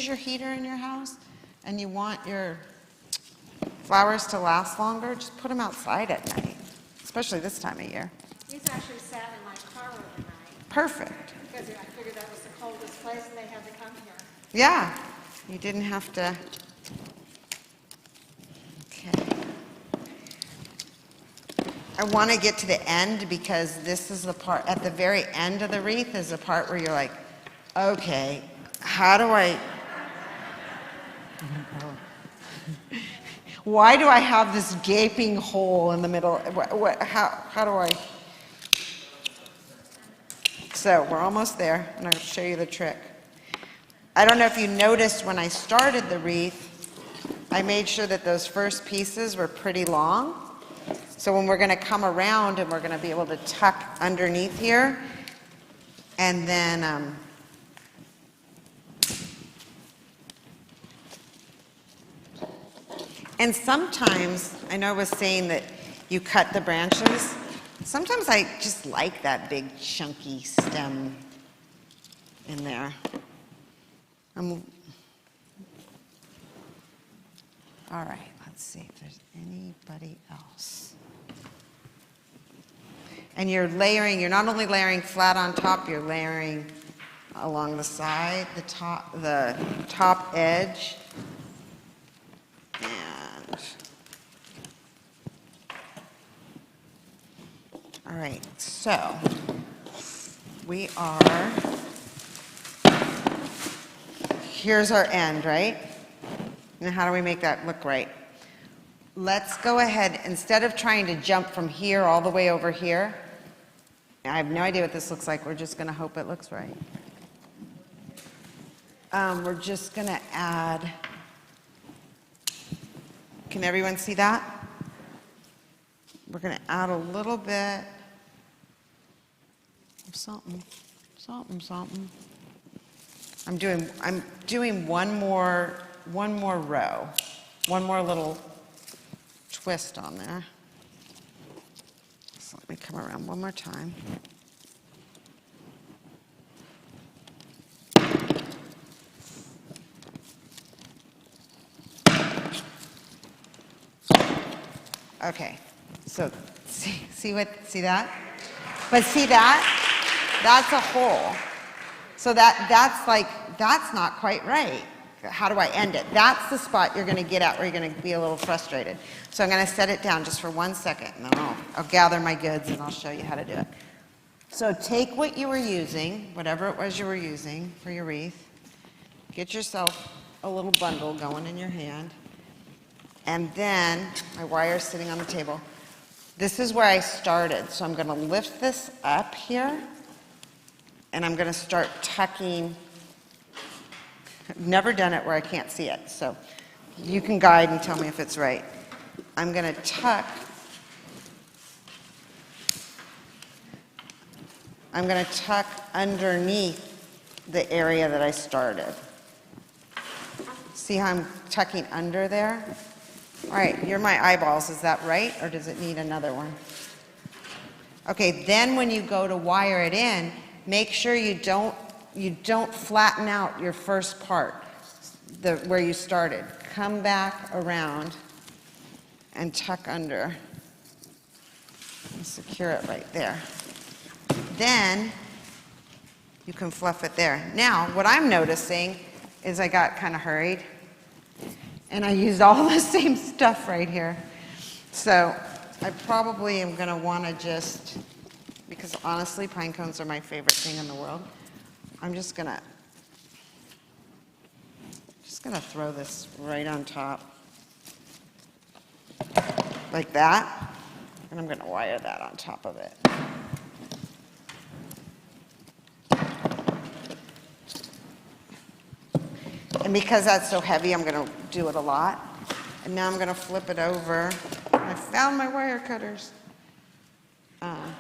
your heater in your house and you want your flowers to last longer, just put them outside at night, especially this time of year. These actually sat in my car overnight Perfect. because I figured that was the coldest place and they had to come here. Yeah, you didn't have to. Okay. I want to get to the end because this is the part, at the very end of the wreath is the part where you're like, okay, how do I, why do I have this gaping hole in the middle? How do I? So we're almost there, and I'll show you the trick. I don't know if you noticed when I started the wreath, I made sure that those first pieces were pretty long. So when we're going to come around and we're going to be able to tuck underneath here, and then and sometimes, I know I was saying that you cut the branches. Sometimes I just like that big chunky stem in there. All right, let's see if there's anybody else. And you're layering, you're not only layering flat on top, you're layering along the side, the top edge. And, all right, so we are, here's our end, right? Now how do we make that look right? Let's go ahead, instead of trying to jump from here all the way over here, I have no idea what this looks like, we're just going to hope it looks right. We're just going to add, can everyone see that? We're going to add a little bit of something. I'm doing one more row, one more little twist on there. So let me come around one more time. Okay, so see that? But see that? That's a hole. So that's not quite right. How do I end it? That's the spot you're going to get at where you're going to be a little frustrated. So I'm going to set it down just for 1 second, and then I'll gather my goods and I'll show you how to do it. So take what you were using, whatever it was you were using for your wreath, get yourself a little bundle going in your hand, and then my wire's sitting on the table. This is where I started, so I'm going to lift this up here, and I'm going to start tucking. I've never done it where I can't see it, so you can guide and tell me if it's right. I'm going to tuck. I'm going to tuck underneath the area that I started. See how I'm tucking under there? All right, you're my eyeballs. Is that right, or does it need another one? Okay, then when you go to wire it in, make sure you don't you don't flatten out your first part, where you started. Come back around and tuck under. And secure it right there. Then you can fluff it there. Now, what I'm noticing is I got kind of hurried, and I used all the same stuff right here. So I probably am going to want to just, because honestly, pine cones are my favorite thing in the world, I'm just going to throw this right on top, like that, and I'm going to wire that on top of it. And because that's so heavy, I'm going to do it a lot. And now I'm going to flip it over. I found my wire cutters. And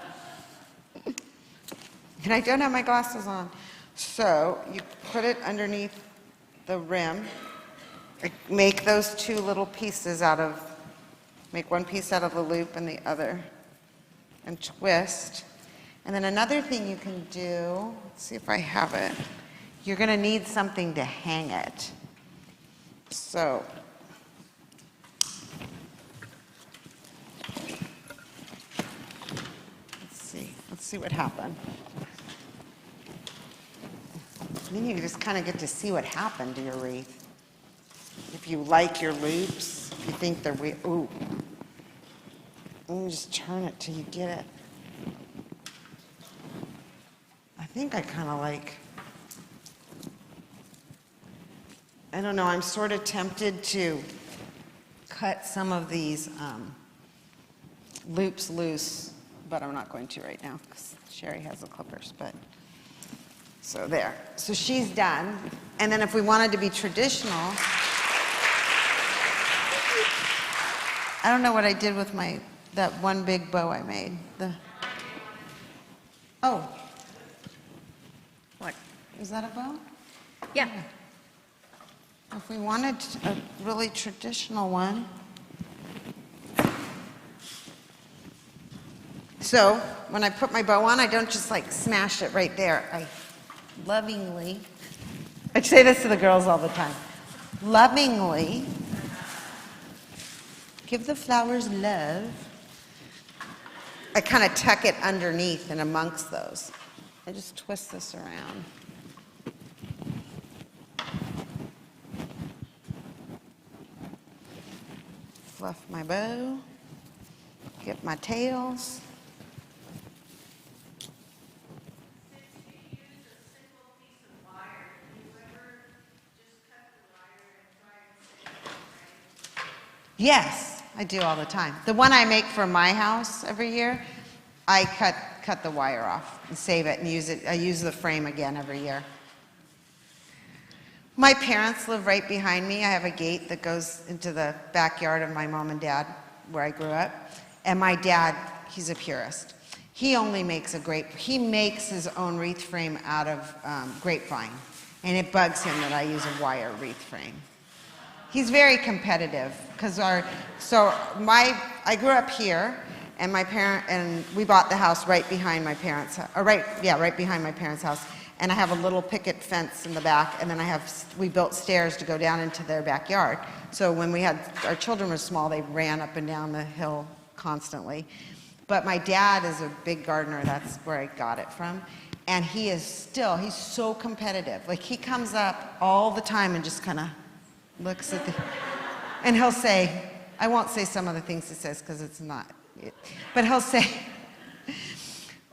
I don't have my glasses on. So you put it underneath the rim. Make those two little pieces make one piece out of the loop and the other, and twist. And then another thing you can do, let's see if I have it. You're going to need something to hang it. So let's see what happened. And then you just kind of get to see what happened to your wreath. If you like your loops, if you think they're weird, ooh. And you just turn it till you get it. I think I kind of like, I don't know, I'm sort of tempted to cut some of these loops loose, but I'm not going to right now because Sherry has the clippers, but, so there. So she's done. And then if we wanted to be traditional, I don't know what I did with that one big bow I made. Oh. What? Is that a bow? Yeah. If we wanted a really traditional one. So when I put my bow on, I don't just like smash it right there. I lovingly, I say this to the girls all the time, lovingly give the flowers love. I kind of tuck it underneath and amongst those. I just twist this around. Fluff my bow, get my tails. Yes, I do all the time. The one I make for my house every year, I cut the wire off and save it and use it. I use the frame again every year. My parents live right behind me. I have a gate that goes into the backyard of my mom and dad where I grew up. And my dad, he's a purist. He only makes he makes his own wreath frame out of grapevine. And it bugs him that I use a wire wreath frame. He's very competitive because I grew up here, and we bought the house right behind my parents' right behind my parents' house. And I have a little picket fence in the back, and then we built stairs to go down into their backyard. So when our children were small, they ran up and down the hill constantly. But my dad is a big gardener. That's where I got it from. And he's so competitive. Like he comes up all the time and just kind of looks at and he'll say, I won't say some of the things he says because it's not, but he'll say,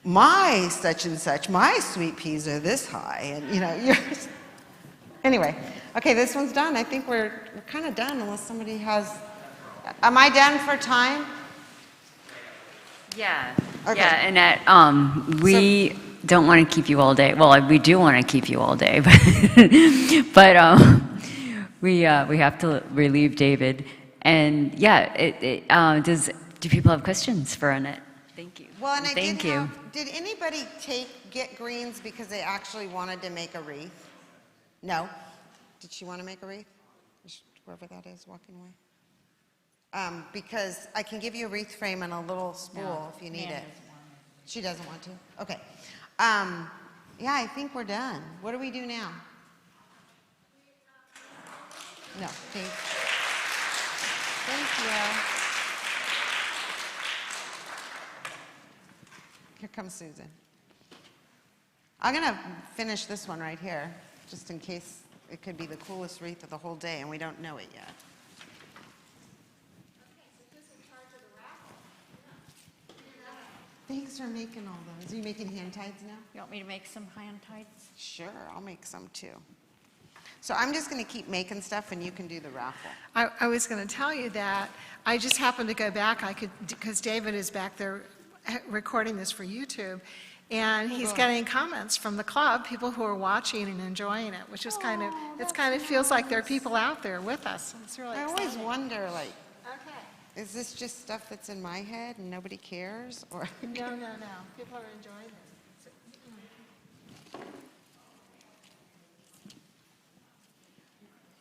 my such and such, my sweet peas are this high, and anyway, okay, this one's done. I think we're kind of done unless somebody has, am I done for time? Yeah. Okay. Yeah, Annette, we don't want to keep you all day. Well, we do want to keep you all day, but we have to relieve David. And yeah, do people have questions for Annette? Thank you. Well, and Thank you. Did anybody get greens because they actually wanted to make a wreath? No? Did she want to make a wreath? Whoever that is walking away. Because I can give you a wreath frame and a little spool if you need it. She doesn't want to? Okay. Yeah, I think we're done. What do we do now? No, thanks. Thank you. Here comes Susan. I'm going to finish this one right here, just in case it could be the coolest wreath of the whole day and we don't know it yet. Thanks for making all those. Are you making hand tides now? You want me to make some hand tides? Sure, I'll make some too. So I'm just going to keep making stuff and you can do the raffle. I was going to tell you that I just happened to go back, because David is back there recording this for YouTube, and he's getting comments from the club, people who are watching and enjoying it, which is kind of feels like there are people out there with us. It's really I exciting. always wonder, like, Okay. is this just stuff that's in my head and nobody cares? Or No. People are enjoying this.